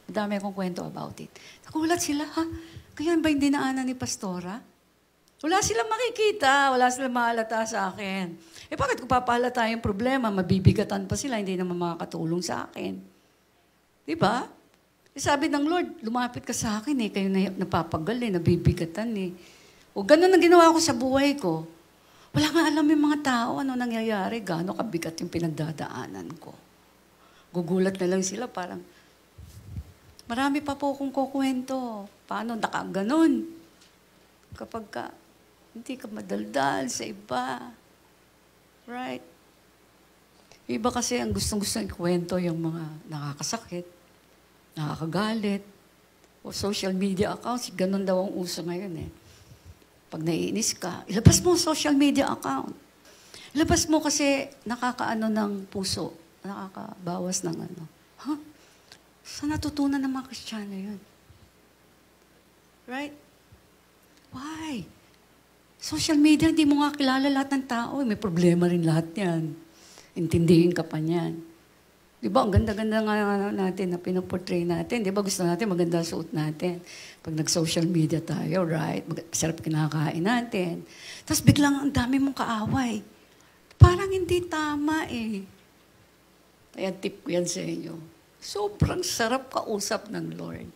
madami akong kwento about it. Nagulat sila, ha? Kaya ba yung dinaanan ni Pastora? Wala silang makikita, wala silang mahalata sa akin. Eh bakit kung papahalata yung problema, mabibigatan pa sila, hindi naman makakatulong sa akin. Diba? Eh sabi ng Lord, lumapit ka sa akin eh, kayo napapagal eh, nabibigatan eh. O ganun ang ginawa ko sa buhay ko. Wala nga alam yung mga tao, ano nangyayari, gaano kabigat yung pinagdadaanan ko. Gugulat na lang sila, parang, marami pa po akong kukwento. Paano nakaganon? Kapag ka, hindi ka madaldal sa iba. Right? Iba kasi ang gustong-gustong ikwento yung mga nakakasakit, nakakagalit, o social media accounts, ganun daw ang uso ngayon eh. Pag naiinis ka, ilabas mo social media account. Ilabas mo kasi nakakaano ng puso, nakakabawas ng ano. Huh? Saan natutunan ng mga Kristiyano yun? Right? Why? Social media, hindi mo nga kilala lahat ng tao. May problema rin lahat yan. Intindihin ka pa niyan. Di ba? Ang ganda-ganda nga natin na pinoportray natin. Di ba? Gusto natin maganda suot natin. Pag nag-social media tayo, right? Sarap kinakain natin. Tapos biglang ang dami mong kaaway. Parang hindi tama eh. Kaya tip ko yan sa inyo. Sobrang sarap kausap ng Lord.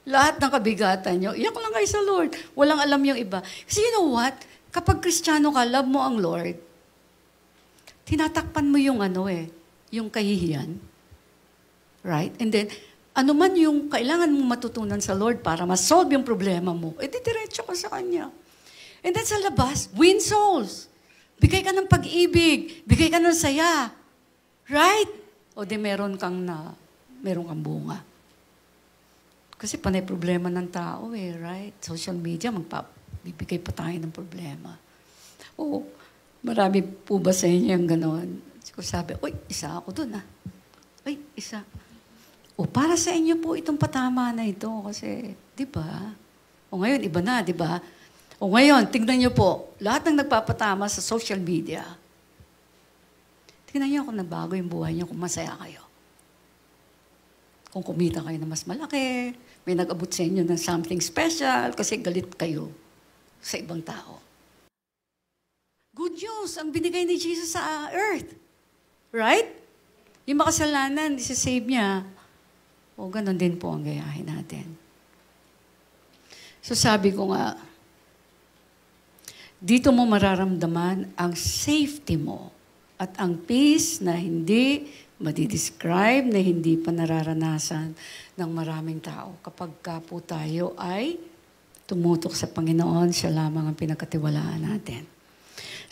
Lahat ng kabigatan nyo, iyak lang kayo sa Lord. Walang alam yung iba. Kasi you know what? Kapag Kristiyano ka, love mo ang Lord, tinatakpan mo yung yung kahihiyan. Right? And then, ano man yung kailangan mong matutunan sa Lord para ma-solve yung problema mo, diretso ka sa Kanya. And then sa labas, win souls. Bigay ka ng pag-ibig. Bigay ka ng saya. Right? O di meron kang bunga. Kasi panay problema ng tao eh, right? Social media, bibigay pa tayo ng problema. Oo, marami po ba sa inyo yung gano'n? Ko sabi, uy, isa ako dun ah. Uy, isa. O para sa inyo po itong patama na ito kasi, di ba? O ngayon, iba na, di ba? O ngayon, tingnan niyo po, lahat ng nagpapatama sa social media, tingnan niyo kung nabago yung buhay niyo, kung masaya kayo. Kung kumita kayo na mas malaki, may nag-abot sa inyo ng something special kasi galit kayo sa ibang tao. Good news, ang binigay ni Jesus sa earth. Right? Yung makasalanan, isa-save niya. O ganun din po ang gayahin natin. So sabi ko nga, dito mo mararamdaman ang safety mo at ang peace na hindi madidescribe, na hindi pa nararanasan ng maraming tao. Kapag ka po tayo ay tumutok sa Panginoon, siya lamang ang pinagkatiwalaan natin.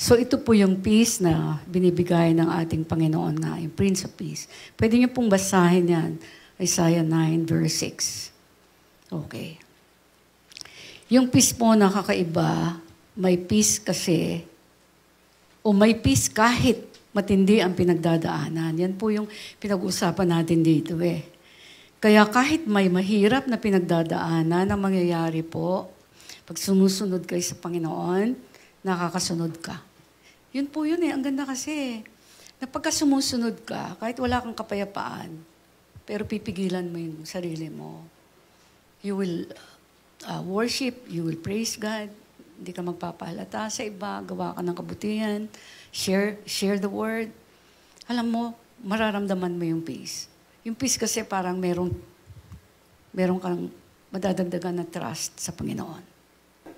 So ito po yung peace na binibigay ng ating Panginoon na, yung Prince of Peace. Pwede niyo pong basahin yan, Isaiah 9 verse 6. Okay. Yung peace po na kakaiba, may peace kasi, o may peace kahit matindi ang pinagdadaanan. Yan po yung pinag-uusapan natin dito eh. Kaya kahit may mahirap na pinagdadaanan na mangyayari po, pag sumusunod kayo sa Panginoon, nakakasunod ka. Yun po yun eh. Ang ganda kasi. Na pagka sumusunod ka, kahit wala kang kapayapaan, pero pipigilan mo yung sarili mo. You will worship, you will praise God, hindi ka magpapahalata sa iba, gawa ka ng kabutihan, share the word. Alam mo, mararamdaman mo yung peace. Yung peace kasi parang meron kang madadagdagan na trust sa Panginoon.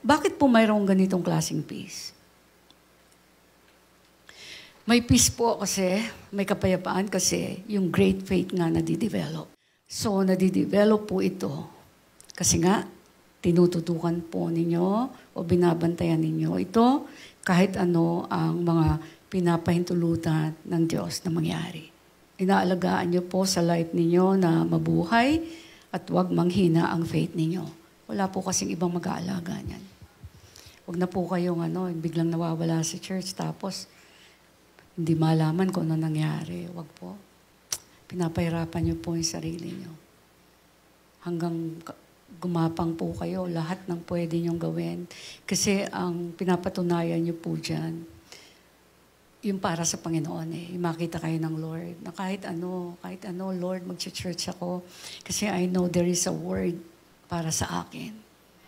Bakit po mayroong ganitong klaseng peace? May peace po kasi, may kapayapaan kasi, yung great faith nga nadidevelop. So, nadidevelop po ito. Kasi nga, tinututukan po ninyo o binabantayan ninyo ito kahit ano ang mga pinapahintulutan ng Diyos na mangyari. Inaalagaan niyo po sa life ninyo na mabuhay at huwag manghina ang faith ninyo. Wala po kasing ibang mag-aalaga niyan. Huwag na po kayong biglang nawawala sa church tapos hindi malaman kung ano nangyari. Huwag po. Pinapahirapan niyo po yung sarili niyo. Hanggang gumapang po kayo, lahat ng pwede niyong gawin. Kasi ang pinapatunayan niyo po dyan, yung para sa Panginoon eh. Makita kayo ng Lord. Na kahit ano, Lord, mag-church ako. Kasi I know there is a word para sa akin.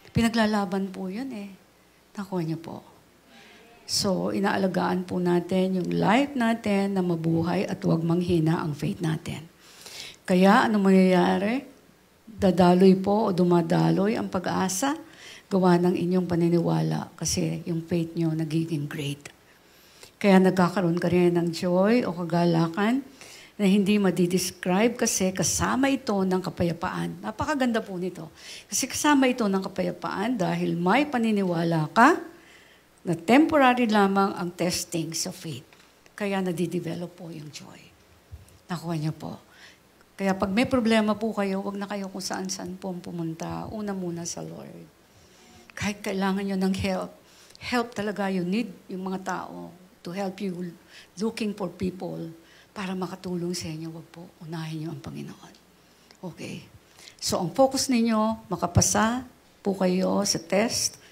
Pinaglalaban po yun eh. Nakuha niyo po. So, inaalagaan po natin yung life natin na mabuhay at huwag manghina ang faith natin. Kaya, ano mangyayari? Dadaloy po o dumadaloy ang pag-asa gawa ng inyong paniniwala kasi yung faith nyo nagiging great. Kaya nagkakaroon ka rin ng joy o kagalakan na hindi madidescribe kasi kasama ito ng kapayapaan. Napakaganda po nito. Kasi kasama ito ng kapayapaan dahil may paniniwala ka na temporary lamang ang testing sa faith. Kaya nadidevelop po yung joy. Nakuha niyo po. Kaya pag may problema po kayo, wag na kayo kung saan-saan po pumunta. Una muna sa Lord. Kahit kailangan nyo ng help. Help talaga, you need yung mga tao to help you looking for people para makatulong sa inyo. Wag po, unahin nyo ang Panginoon. Okay. So ang focus ninyo, makapasa po kayo sa test,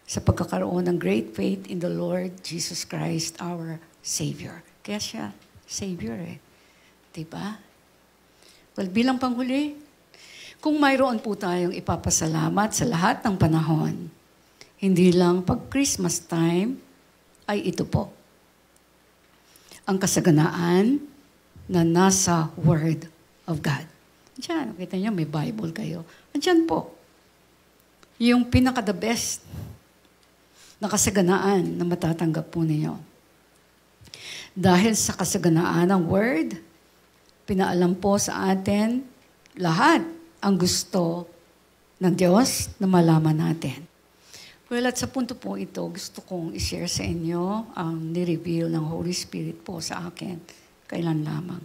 sa pagkakaroon ng great faith in the Lord Jesus Christ, our Savior. Kaya siya, Savior eh. Diba? Well, bilang panghuli, kung mayroon po tayong ipapasalamat sa lahat ng panahon, hindi lang pag Christmas time, ay ito po. Ang kasaganaan na nasa Word of God. Diyan, kita niyo, may Bible kayo. Diyan po. Yung pinaka-the best na kasaganaan na matatanggap po ninyo. Dahil sa kasaganaan ng Word, pinaalam po sa atin lahat ang gusto ng Diyos na malaman natin. Well, at sa punto po ito, gusto kong i-share sa inyo ang ni-reveal ng Holy Spirit po sa akin. Kailan lamang.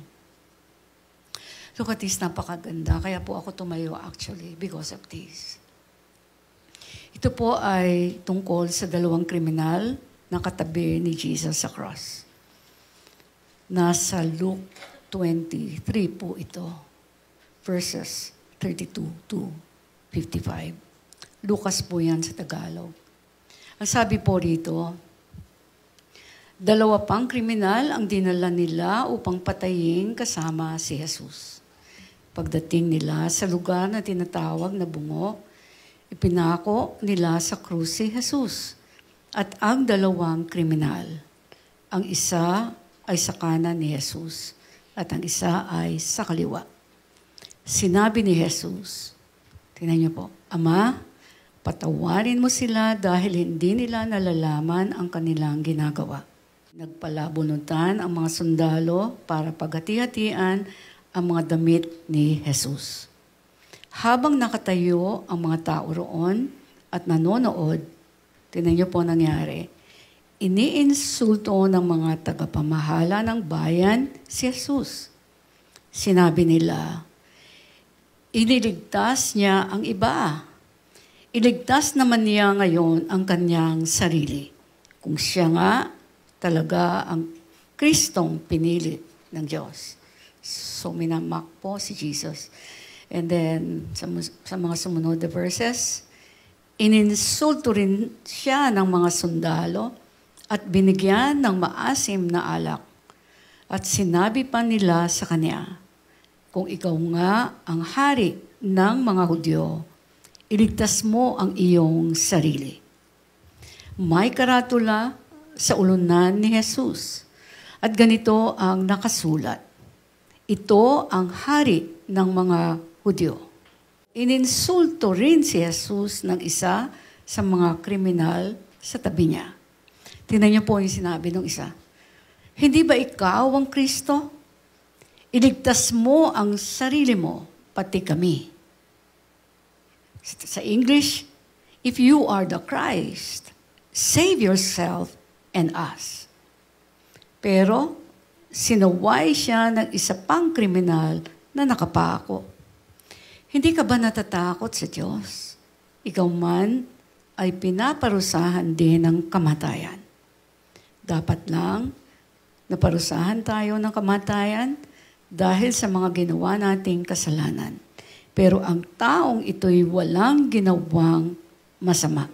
Look at this, napakaganda. Kaya po ako tumayo actually because of this. Ito po ay tungkol sa dalawang kriminal na katabi ni Jesus sa cross. Nasa Luke 23 po ito, verses 32 to 55. Lucas po yan sa Tagalog. Ang sabi po rito, dalawa pang kriminal ang dinala nila upang patayin kasama si Jesus. Pagdating nila sa lugar na tinatawag na Bungo, ipinako nila sa krus si Jesus at ang dalawang kriminal. Ang isa ay sa kanan ni Jesus at ang isa ay sa kaliwa. Sinabi ni Jesus, tingnan niyo po, Ama, patawarin mo sila dahil hindi nila nalalaman ang kanilang ginagawa. Nagpalabunutan ang mga sundalo para paghati-hatian ang mga damit ni Jesus. Habang nakatayo ang mga tao roon at nanonood, tingnan niyo po nangyari, iniinsulto ng mga tagapamahala ng bayan si Jesus. Sinabi nila, iniligtas niya ang iba. Iligtas naman niya ngayon ang kanyang sarili. Kung siya nga talaga ang Kristong pinili ng Diyos. So minamak po si Jesus. And then sa mga sumunod na verses, ininsulto rin siya ng mga sundalo at binigyan ng maasim na alak. At sinabi pa nila sa kanya, kung ikaw nga ang hari ng mga Hudyo, iligtas mo ang iyong sarili. May karatula sa ulunan ni Jesus. At ganito ang nakasulat. Ito ang hari ng mga Hudyo. Ininsulto rin si Jesus ng isa sa mga kriminal sa tabi niya. Tingnan niyo po yung sinabi ng isa. Hindi ba ikaw ang Kristo? Iligtas mo ang sarili mo, pati kami. Sa English, if you are the Christ, save yourself and us. Pero, sinaway siya ng isa pang kriminal na nakapako. Hindi ka ba natatakot sa Diyos? Ikaw man ay pinaparusahan din ng kamatayan. Dapat lang naparusahan tayo ng kamatayan dahil sa mga ginawa nating kasalanan. Pero ang taong ito'y walang ginawang masama.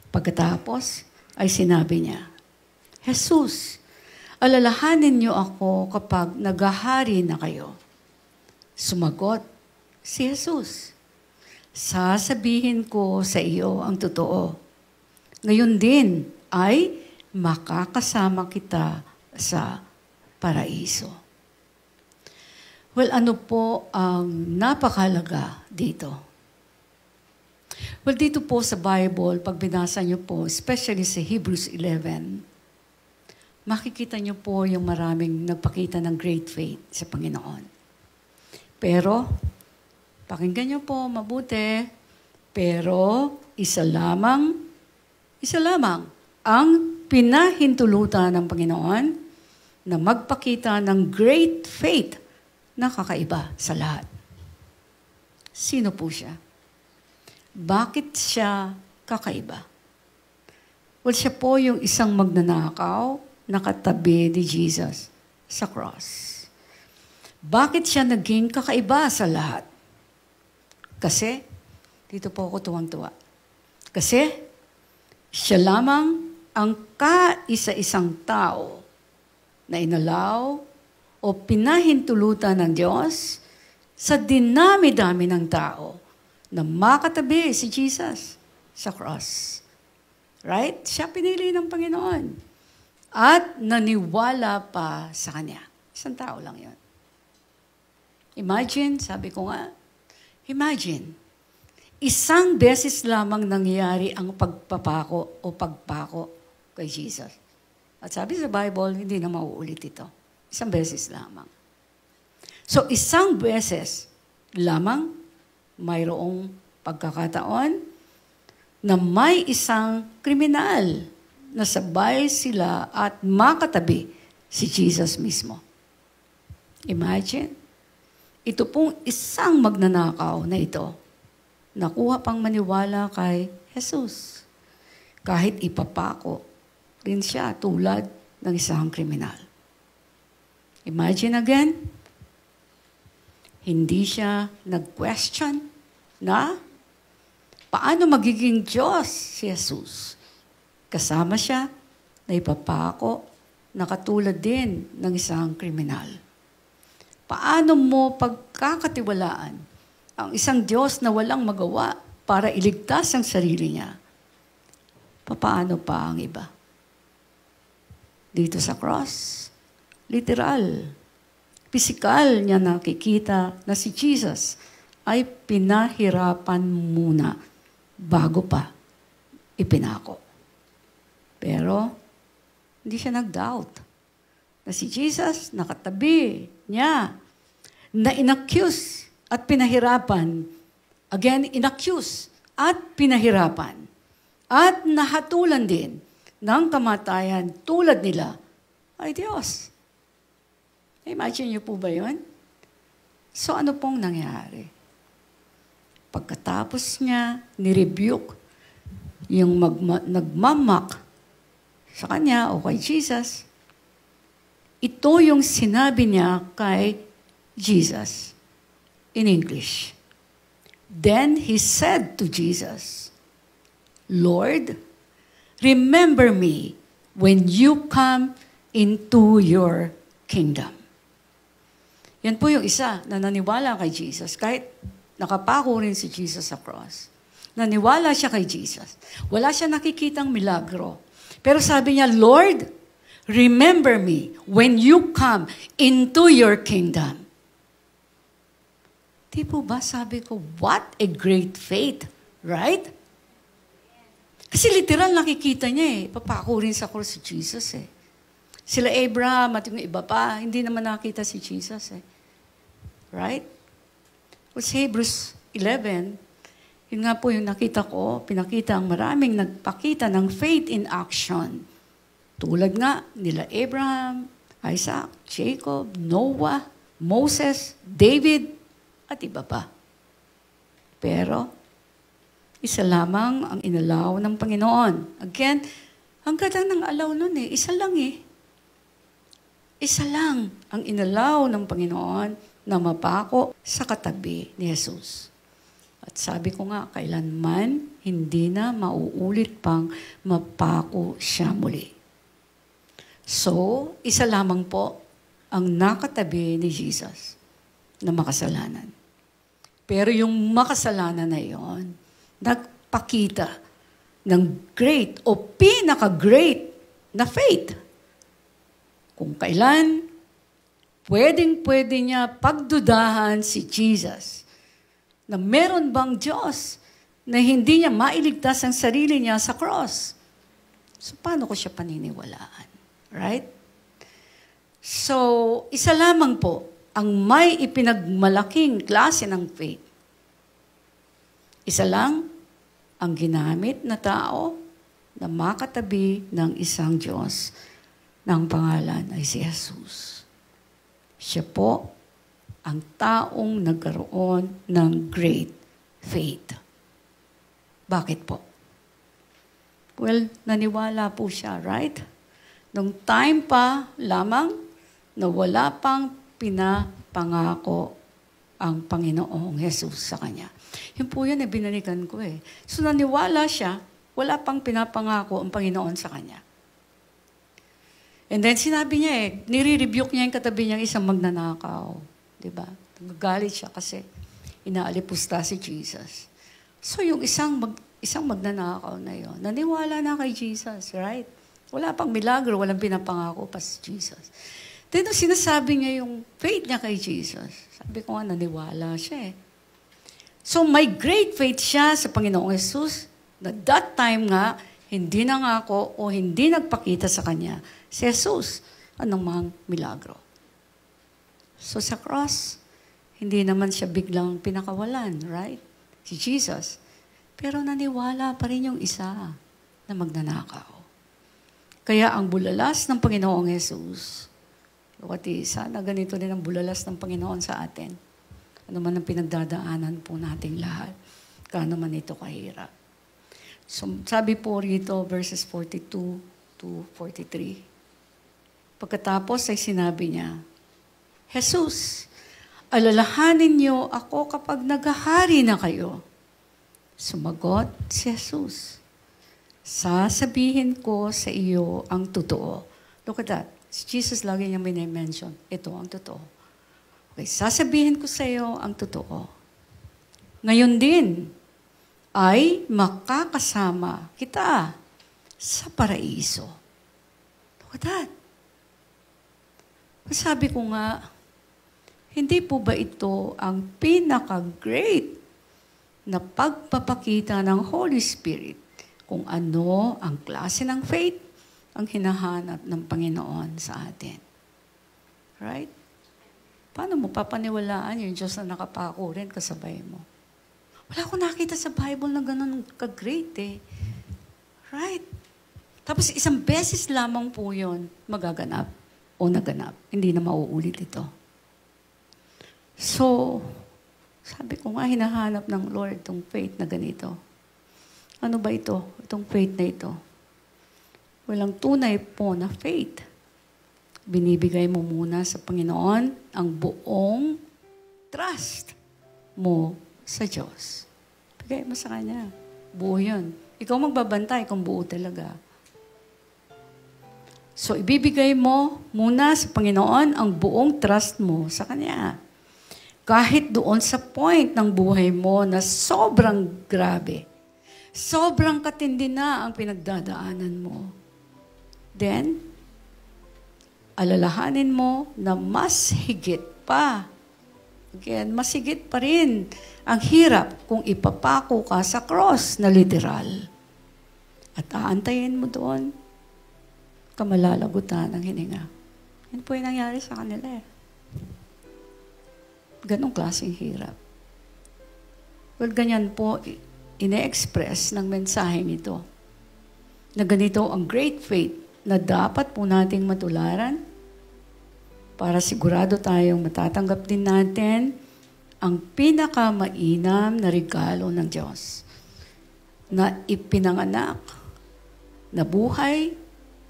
Pagkatapos ay sinabi niya, Jesus, alalahanin niyo ako kapag naghahari na kayo. Sumagot si Jesus, sasabihin ko sa iyo ang totoo. Ngayon din ay makakasama kita sa paraiso. Well, ano po ang napakahalaga dito? Well, dito po sa Bible, pag binasa niyo po, especially sa Hebrews 11, makikita niyo po yung maraming nagpakita ng great faith sa Panginoon. Pero, pakinggan niyo po mabuti, pero isa lamang ang pinahintulutan ng Panginoon na magpakita ng great faith na kakaiba sa lahat. Sino po siya? Bakit siya kakaiba? Well, siya po yung isang magnanakaw na katabi ni Jesus sa cross. Bakit siya naging kakaiba sa lahat? Kasi, dito po ako tuwang-tuwa. Kasi, siya lamang ang kaisa-isang tao na inalaw o pinahintulutan ng Diyos sa dinami-dami ng tao na makatabi si Jesus sa cross. Right? Siya pinili ng Panginoon. At naniwala pa sa Kanya. Isang tao lang yun. Imagine, sabi ko nga, imagine, isang beses lamang nangyari ang pagpapako o pagpako kay Jesus. At sabi sa Bible, hindi na mauulit ito. Isang beses lamang. So, isang beses lamang mayroong pagkakataon na may isang kriminal na sabay sila at makatabi si Jesus mismo. Imagine, ito pong isang magnanakaw na ito, nakuha pang maniwala kay Jesus. Kahit ipapako rin siya tulad ng isang kriminal. Imagine again, hindi siya nag-question na paano magiging Diyos si Jesus. Kasama siya na ipapako na katulad din ng isang kriminal. Paano mo pagkakatiwalaan ang isang Diyos na walang magawa para iligtas ang sarili niya? Paano pa ang iba? Dito sa cross, literal, pisikal niya nakikita na si Jesus ay pinahirapan muna bago pa ipinako. Pero, hindi siya nag-doubt na si Jesus nakatabi niya na inaccuse at pinahirapan. Again, inaccuse at pinahirapan. At nahatulan din ng kamatayan tulad nila ay Diyos. Imagine niyo po ba yun? So ano pong nangyari? Pagkatapos niya, nirebuke yung nagmamak sa kanya o kay Jesus, ito yung sinabi niya kay Jesus in English. Then he said to Jesus, Lord, remember me when you come into your kingdom. Yan po yung isa na naniwala kay Jesus. Kahit nakapako rin si Jesus sa cross. Naniwala siya kay Jesus. Wala siya nakikitang milagro. Pero sabi niya, Lord, remember me when you come into your kingdom. Di po ba sabi ko, what a great faith, right? Kasi literal nakikita niya papako rin sa cross si Jesus Sila Abraham at yung iba pa, hindi naman nakita si Jesus Right? Sa Hebrews 11, yun nga po yung nakita ko, pinakita ang maraming nagpakita ng faith in action. Tulad nga nila Abraham, Isaac, Jacob, Noah, Moses, David, at iba pa. Pero, isa lamang ang inalaw ng Panginoon. Again, ang ganda ng alaw nun isa lang Isa lang ang inalaw ng Panginoon na mapako sa katabi ni Jesus. At sabi ko nga, kailanman hindi na mauulit pang mapako siya muli. So, isa lamang po ang nakatabi ni Jesus na makasalanan. Pero yung makasalanan na yon, nagpakita ng great o pinaka-great na faith. Kung kailan, pwedeng-pwede niya pagdudahan si Jesus na meron bang Diyos na hindi niya mailigtas ang sarili niya sa cross. So, paano ko siya paniniwalaan? Right? So, isa lamang po ang may ipinagmalaking klase ng faith. Isa lang ang ginamit na tao na makatabi ng isang Diyos ng pangalan ay si Jesus. Siya po ang taong nagkaroon ng great faith. Bakit po? Well, naniwala po siya, right? Nung time pa lamang na wala pang pinapangako ang Panginoong Jesus sa kanya. Yun po yun binalikan ko So naniwala siya, wala pang pinapangako ang Panginoon sa kanya. And then sinabi niya nire-rebuke niya yung katabi niyang isang magnanakaw. Diba? Nagagalit siya kasi inaalipusta si Jesus. So yung isang magnanakaw na yon, naniwala na kay Jesus, right? Wala pang milagro, walang pinapangako pa si Jesus. Then sinasabi niya yung faith niya kay Jesus. Sabi ko nga, naniwala siya So may great faith siya sa Panginoong Jesus na that time nga, hindi nangako o hindi nagpakita sa kanya si Jesus anong mga milagro. So sa cross, hindi naman siya biglang pinakawalan, right? Si Jesus. Pero naniwala pa rin yung isa na magnanakaw. Kaya ang bulalas ng Panginoong Jesus, sana ganito din ang bulalas ng Panginoon sa atin. Ano man ang pinagdadaanan po nating lahat. Kaano man ito kahirap. So, sabi po rito, verses 42 to 43. Pagkatapos ay sinabi niya, Jesus, alalahanin niyo ako kapag naghahari na kayo. Sumagot si Jesus, sasabihin ko sa iyo ang totoo. Look at that. Si Jesus lagi niya mention, ito ang totoo. Okay, sasabihin ko sa iyo ang totoo. Ngayon din, ay makakasama kita sa paraiso. Look at that. Sabi ko nga, hindi po ba ito ang pinaka-great na pagpapakita ng Holy Spirit kung ano ang klase ng faith ang hinahanap ng Panginoon sa atin? Right? Paano mo papaniwalaan yung Diyos na nakapako rin kasabay mo? Wala akong nakita sa Bible na ganun ka-great Right? Tapos isang beses lamang po yun magaganap o naganap. Hindi na mauulit ito. So, sabi ko nga, hinahanap ng Lord itong faith na ganito. Ano ba ito? Itong faith na ito. Walang tunay po na faith. Binibigay mo muna sa Panginoon ang buong trust mo sa Diyos. Bigay mo sa Kanya. Buo yun. Ikaw magbabantay kung buo talaga. So, ibibigay mo muna sa Panginoon ang buong trust mo sa Kanya. Kahit doon sa point ng buhay mo na sobrang grabe, sobrang katindi na ang pinagdadaanan mo. Then, alalahanin mo na mas higit pa. Again, mas higit pa rin ang hirap kung ipapako ka sa cross na literal. At aantayin mo doon, kamalalagutan ng hininga. Yan po yung nangyari sa kanila eh. Ganong klaseng hirap. Well, ganyan po ine-express ng mensaheng ito. Na ganito ang great faith na dapat po nating matularan para sigurado tayong matatanggap din natin ang pinakamainam na regalo ng Diyos na ipinanganak, na buhay,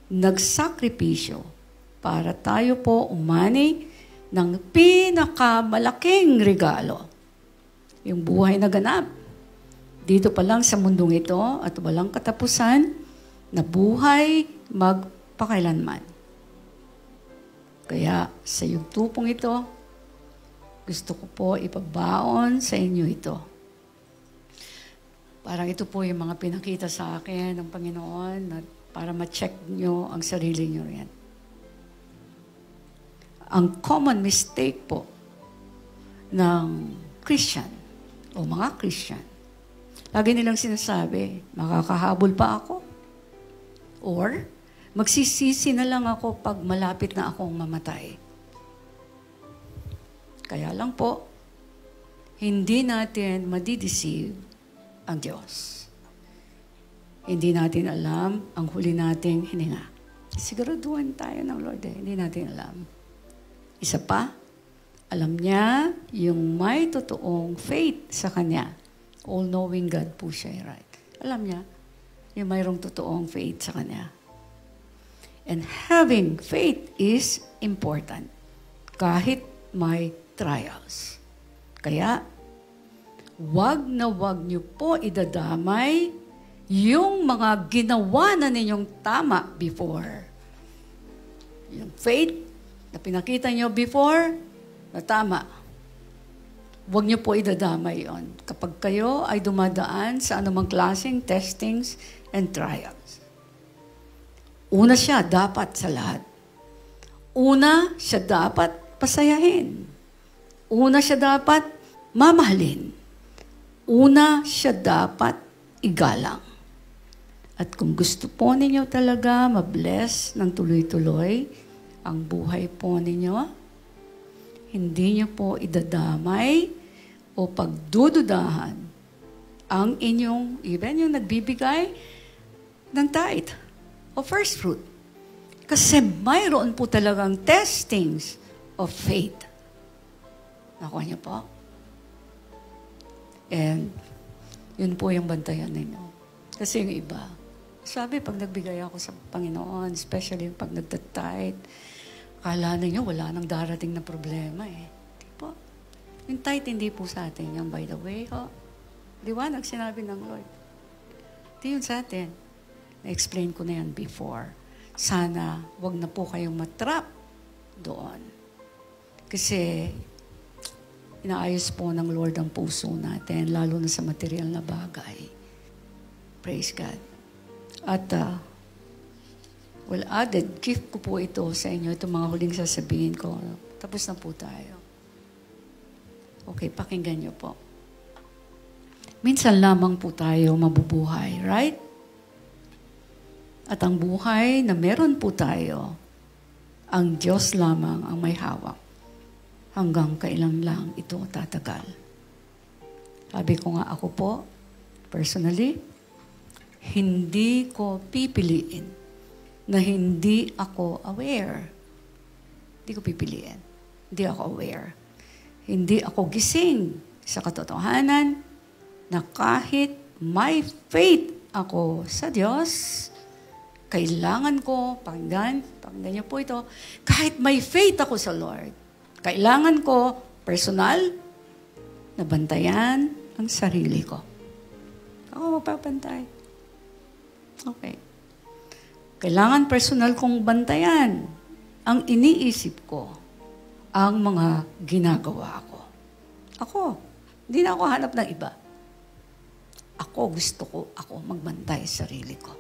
nagsakripisyo para tayo po umani ng pinakamalaking regalo. Yung buhay na ganap. Dito pa lang sa mundong ito at walang katapusan na buhay magpakailanman. Kaya sa yugtupong ito, gusto ko po ipagbaon sa inyo ito. Parang ito po yung mga pinakita sa akin ng Panginoon at para ma-check nyo ang sarili nyo yan. Ang common mistake po ng Christian o mga Christian, lagi nilang sinasabi, makakahabol pa ako? Or, magsisisi na lang ako pag malapit na akong mamatay. Kaya lang po, hindi natin madideceive ang Diyos. Hindi natin alam ang huli nating hininga. Siguraduhan tayo ng Lord eh. Hindi natin alam. Isa pa, alam niya yung may totoong faith sa Kanya. All-knowing God po siya, right? Alam niya yung mayroong totoong faith sa Kanya. And having faith is important. Kahit may trials. Kaya, wag niyo po idadamay yung mga ginawa na ninyong tama before. Yung faith na pinakita niyo before, na tama. Huwag niyo po idadamay yon kapag kayo ay dumadaan sa anumang klaseng testings and trials. Una siya dapat sa lahat. Una siya dapat pasayahin. Una siya dapat mamahalin. Una siya dapat igalang. At kung gusto po ninyo talaga mabless ng tuloy-tuloy ang buhay po ninyo, hindi niyo po idadamay o pagdududahan ang inyong, even yung nagbibigay ng tithe o first fruit. Kasi mayroon po talagang testings of faith. Nakuha niyo po? And yun po yung bantayan ninyo. Kasi yung iba, sabi, pag nagbigay ako sa Panginoon, especially pag nagtatithe, akala ninyo wala nang darating na problema eh. Di po? Yung tithe hindi po sa atin yan, by the way. Ho? Liwanag, sinabi ng Lord. Di yun sa atin. Na-explain ko na yan before. Sana, wag na po kayong matrap doon. Kasi, inaayos po ng Lord ang puso natin, lalo na sa material na bagay. Praise God. At, well, added, gift ko po ito sa inyo, itong mga huling sasabihin ko. Tapos na po tayo. Okay, pakinggan niyo po. Minsan lamang po tayo mabubuhay, right? At ang buhay na meron po tayo, ang Diyos lamang ang may hawak. Hanggang kailan lang ito tatagal. Sabi ko nga ako po, personally, hindi ko pipiliin na hindi ako aware. Hindi ko pipiliin. Hindi ako aware. Hindi ako gising sa katotohanan na kahit may faith ako sa Diyos, kailangan ko, pakinggan niyo po ito, kahit may faith ako sa Lord, kailangan ko personal na bantayan ang sarili ko. Ako magpapantay. Okay. Kailangan personal kong bantayan ang iniisip ko, ang mga ginagawa ko. Ako, hindi na ako hanap ng iba. Ako magbantay sa sarili ko.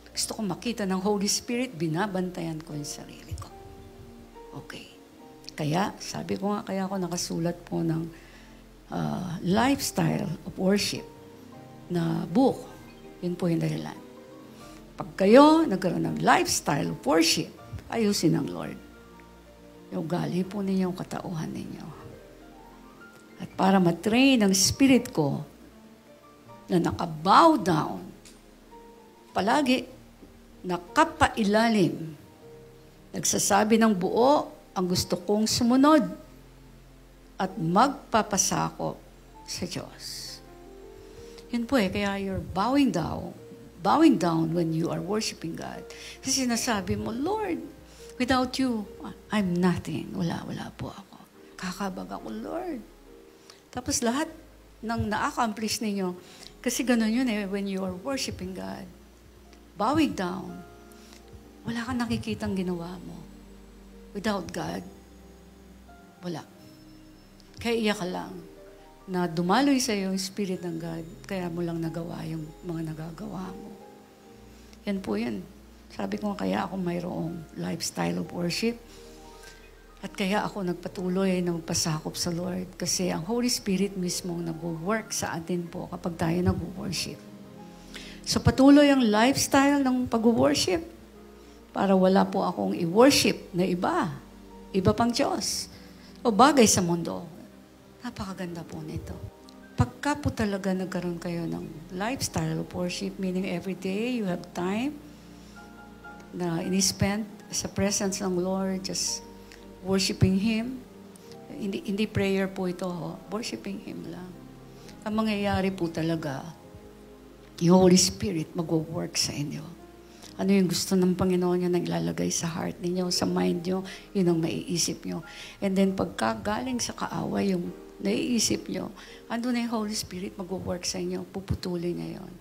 Gusto ko makita ng Holy Spirit, binabantayan ko yung sarili ko. Okay. Kaya, sabi ko nga, kaya ako nakasulat po ng Lifestyle of Worship na book. Yun po yung dahilan. Pag kayo nagkaroon ng lifestyle of worship, ayusin ng Lord. Yung ugali po ninyo, yung katauhan ninyo. At para matrain ang spirit ko na nakabow down, palagi nakapailalim, nagsasabi ng buo ang gusto kong sumunod at magpapasakop sa Diyos. Yun po kaya you're bowing down when you are worshiping God. Kasi sinasabi mo, Lord, without you, I'm nothing. Wala po ako. Kakabag ako, Lord. Tapos lahat ng na-accomplish ninyo, kasi ganun yun when you are worshiping God. Bowing down, wala kang nakikitang ginawa mo. Without God, wala. Kaya iyak ka lang na dumaloy sa iyo yung Spirit ng God, kaya mo lang nagawa yung mga nagagawa mo. Yan po yan. Sabi ko kaya ako mayroong lifestyle of worship at kaya ako nagpatuloy na magpasakop sa Lord kasi ang Holy Spirit mismo nag-work sa atin po kapag tayo nag-worship. So patuloy ang lifestyle ng pag-worship para wala po akong i-worship na iba. Iba pang Diyos. O bagay sa mundo. Napakaganda po nito. Pagka po talaga nagkaroon kayo ng lifestyle of worship, meaning every day you have time na ini-spend sa presence ng Lord, just worshiping Him. Hindi prayer po ito, worshiping Him lang. Ang mangyayari po talaga, yung Holy Spirit mag-work sa inyo. Ano yung gusto ng Panginoon nyo nang ilalagay sa heart ninyo, sa mind nyo, yun ang maiisip nyo. And then pagka galing sa kaaway, yung naiisip nyo, ando na yung Holy Spirit mag-work sa inyo, puputulin niya yun.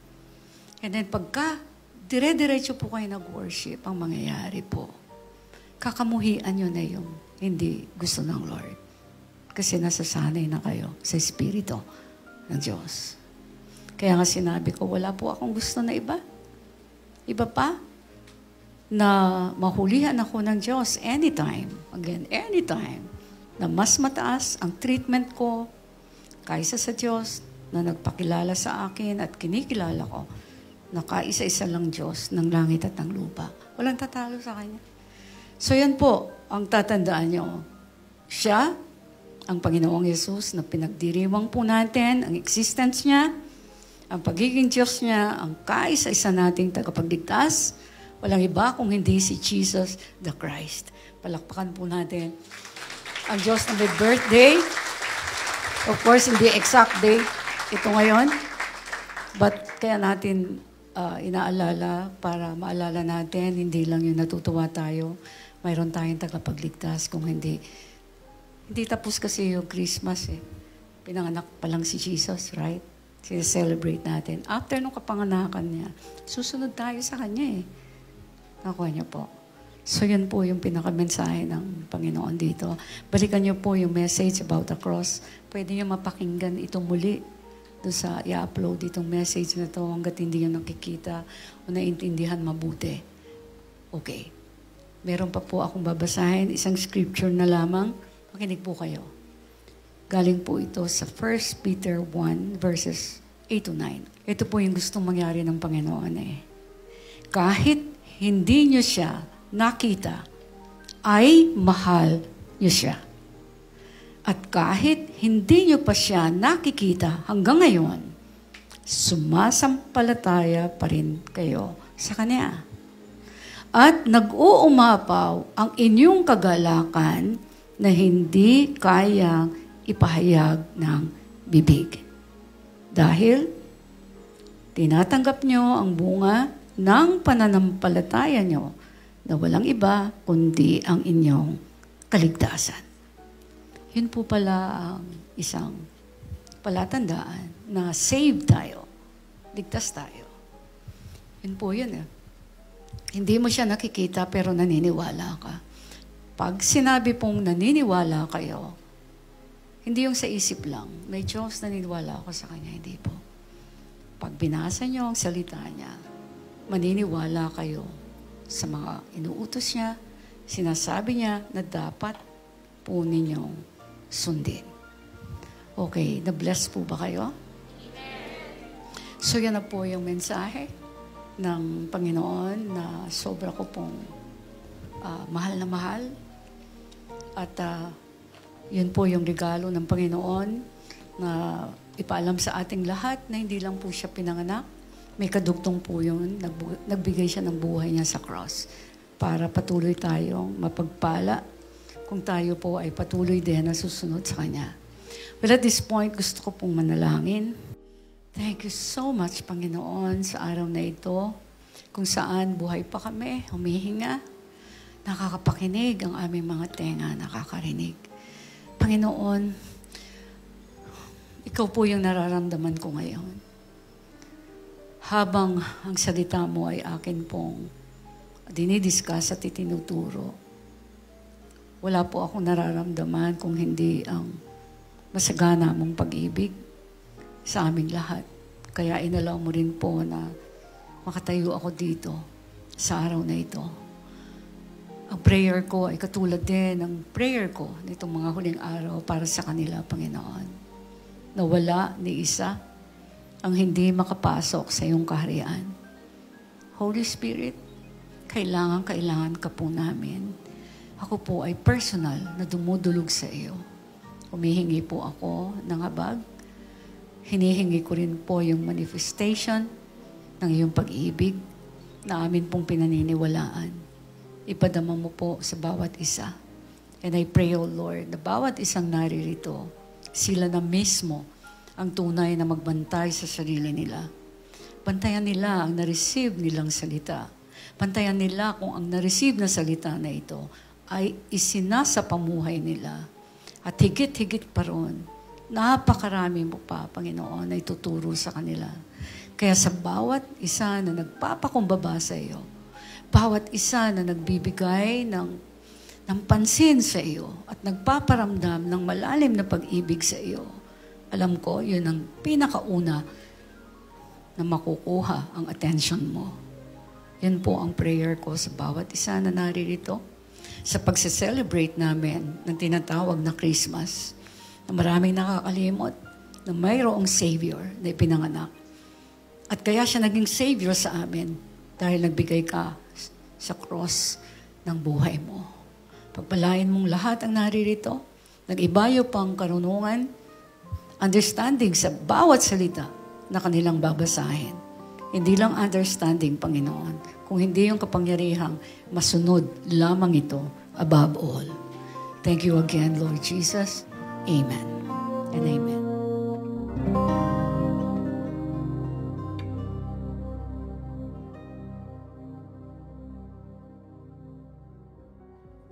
And then pagka dire-diretso po kayo nag-worship, ang mangyayari po, kakamuhian nyo na yung hindi gusto ng Lord. Kasi nasasanay na kayo sa Espiritu ng Diyos. Kaya nga sinabi ko, wala po akong gusto na iba. Iba pa, na mahulihan ako ng Diyos anytime. Again, anytime. Na mas mataas ang treatment ko kaysa sa Diyos na nagpakilala sa akin at kinikilala ko na kaisa-isa lang Diyos ng langit at ng lupa. Walang tatalo sa Kanya. So yan po, ang tatandaan nyo. Siya, ang Panginoong Yesus na pinagdiriwang po natin, ang existence niya, ang pagiging Diyos niya, ang kaisa-isa nating tagapagligtas, walang iba kung hindi si Jesus the Christ. Palakpakan po natin ang Diyos na may birthday. Of course, hindi exact day ito ngayon. But kaya natin inaalala para maalala natin, hindi lang yung natutuwa tayo. Mayroon tayong tagapagligtas kung hindi tapos kasi yung Christmas eh. Pinanganak pa lang si Jesus, right? Celebrate natin. After nung kapanganakan niya, susunod tayo sa Kanya eh. Nakuha niyo po. So yun po yung pinakamensahe ng Panginoon dito. Balikan niyo po yung message about the cross. Pwede niyo mapakinggan ito muli doon sa i-upload itong message na to hanggat hindi niyo nakikita o naintindihan mabuti. Okay. Meron pa po akong babasahin, isang scripture na lamang. Makinig po kayo. Galing po ito sa 1 Peter 1 verses 8 to 9. Ito po yung gustong mangyari ng Panginoon eh. Kahit hindi niyo siya nakita, ay mahal niyo siya. At kahit hindi niyo pa siya nakikita hanggang ngayon, sumasampalataya pa rin kayo sa Kanya. at nag-uumapaw ang inyong kagalakan na hindi kayang ipahayag ng bibig. Dahil tinatanggap nyo ang bunga ng pananampalataya nyo na walang iba kundi ang inyong kaligtasan. Yun po pala ang isang palatandaan na save tayo, ligtas tayo. Yun po yun eh. Hindi mo siya nakikita pero naniniwala ka. Pag sinabi pong naniniwala kayo, hindi yung sa isip lang, may Diyos naniniwala ako sa Kanya, hindi po. Pag binasa niyo ang salita niya, maniniwala kayo sa mga inuutos niya, sinasabi niya na dapat po ninyong sundin. Okay, na-bless po ba kayo? So yan na po yung mensahe ng Panginoon na sobra ko pong mahal na mahal. At yun po yung regalo ng Panginoon na ipaalam sa ating lahat na hindi lang po siya pinanganak. May kadugtong po yun. Nagbigay siya ng buhay niya sa cross para patuloy tayong mapagpala kung tayo po ay patuloy din na susunod sa Kanya. Well, at this point, gusto ko pong manalangin. Thank you so much, Panginoon, sa araw na ito, kung saan buhay pa kami, humihinga, nakakapakinig ang aming mga tenga, nakakarinig. Panginoon, Ikaw po yung nararamdaman ko ngayon. Habang ang salita mo ay akin pong dinidiscuss at itinuturo, wala po akong nararamdaman kung hindi ang masagana mong pag-ibig sa aming lahat. Kaya inalaw mo rin po na makatayo ako dito sa araw na ito. Ang prayer ko ay katulad din ng prayer ko nitong mga huling araw para sa kanila, Panginoon. Na wala ni isa ang hindi makapasok sa iyong kaharian. Holy Spirit, kailangan ka po namin. Ako po ay personal na dumudulog sa iyo. Humihingi po ako ng habag. Hinihingi ko rin po yung manifestation ng iyong pag-ibig na amin pong pinaniniwalaan. Ipadama mo po sa bawat isa. And I pray, O Lord, na bawat isang naririto, sila na mismo ang tunay na magbantay sa sarili nila. Bantayan nila ang na-receive nilang salita. Bantayan nila kung ang na-receive na salita na ito ay isinasa pamuhay nila. At higit-higit pa ron, napakarami mo pa, Panginoon, na ituturo sa kanila. Kaya sa bawat isa na nagpapakumbaba sa iyo, bawat isa na nagbibigay ng pansin sa iyo at nagpaparamdam ng malalim na pag-ibig sa iyo, alam ko, yun ang pinakauna na makukuha ang attention mo. Yan po ang prayer ko sa bawat isa na naririto sa pagse-celebrate namin ng tinatawag na Christmas, na maraming nakakalimot na mayroong Savior na ipinanganak. At kaya siya naging Savior sa amin dahil nagbigay ka sa cross ng buhay mo. Pagpalain mong lahat ang naririto, nag-ibayo pang karunungan, understanding sa bawat salita na kanilang babasahin. Hindi lang understanding, Panginoon, kung hindi yung kapangyarihang masunod lamang ito above all. Thank you again, Lord Jesus. Amen and amen.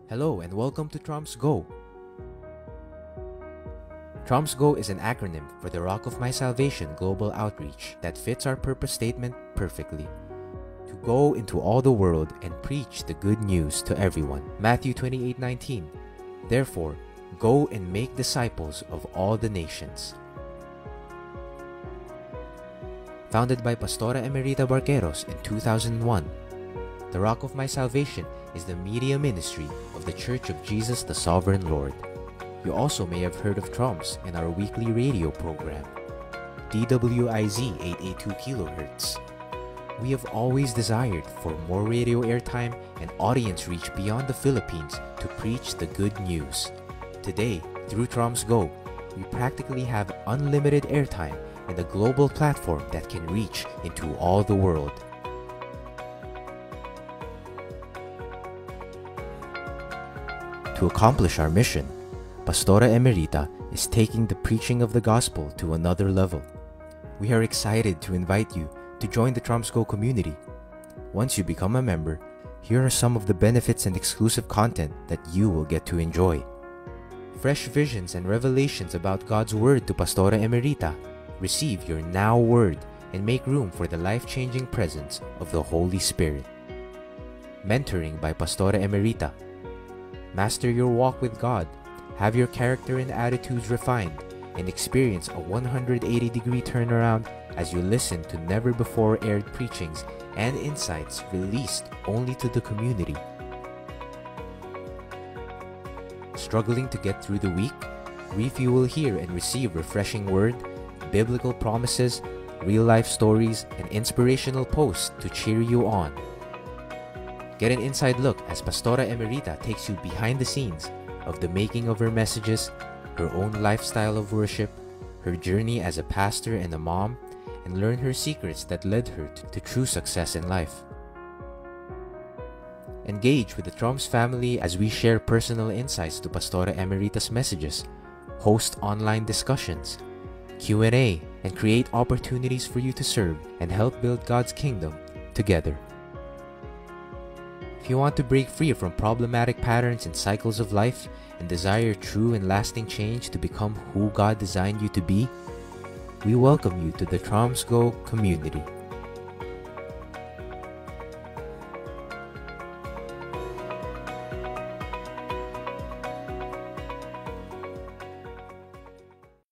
Hello and welcome to Trumps Go. Trumps Go is an acronym for the Rock of My Salvation Global Outreach that fits our purpose statement perfectly. To go into all the world and preach the good news to everyone. Matthew 28:19. Therefore, go and make disciples of all the nations. Founded by Pastora Emerita Barqueros in 2001, the Rock of My Salvation is the media ministry of the Church of Jesus the Sovereign Lord. You also may have heard of Trumps in our weekly radio program, DWIZ 882 kHz. We have always desired for more radio airtime and audience reach beyond the Philippines to preach the good news. Today, through Trumps Go, we practically have unlimited airtime and a global platform that can reach into all the world. To accomplish our mission, Pastora Emerita is taking the preaching of the gospel to another level. We are excited to invite you to join the Tromsco community. Once you become a member, here are some of the benefits and exclusive content that you will get to enjoy. Fresh visions and revelations about God's Word to Pastora Emerita. Receive your Now Word and make room for the life-changing presence of the Holy Spirit. Mentoring by Pastora Emerita. Master your walk with God, have your character and attitudes refined, and experience a 180-degree turnaround as you listen to never-before-aired preachings and insights released only to the community. Struggling to get through the week? Refuel here and receive refreshing word, biblical promises, real-life stories, and inspirational posts to cheer you on. Get an inside look as Pastora Emerita takes you behind the scenes of the making of her messages, her own lifestyle of worship, her journey as a pastor and a mom, and learn her secrets that led her to true success in life. Engage with the Troms family as we share personal insights to Pastora Emerita's messages, host online discussions, Q&A, and create opportunities for you to serve and help build God's kingdom together. If you want to break free from problematic patterns and cycles of life and desire true and lasting change to become who God designed you to be, we welcome you to the Tromsco community.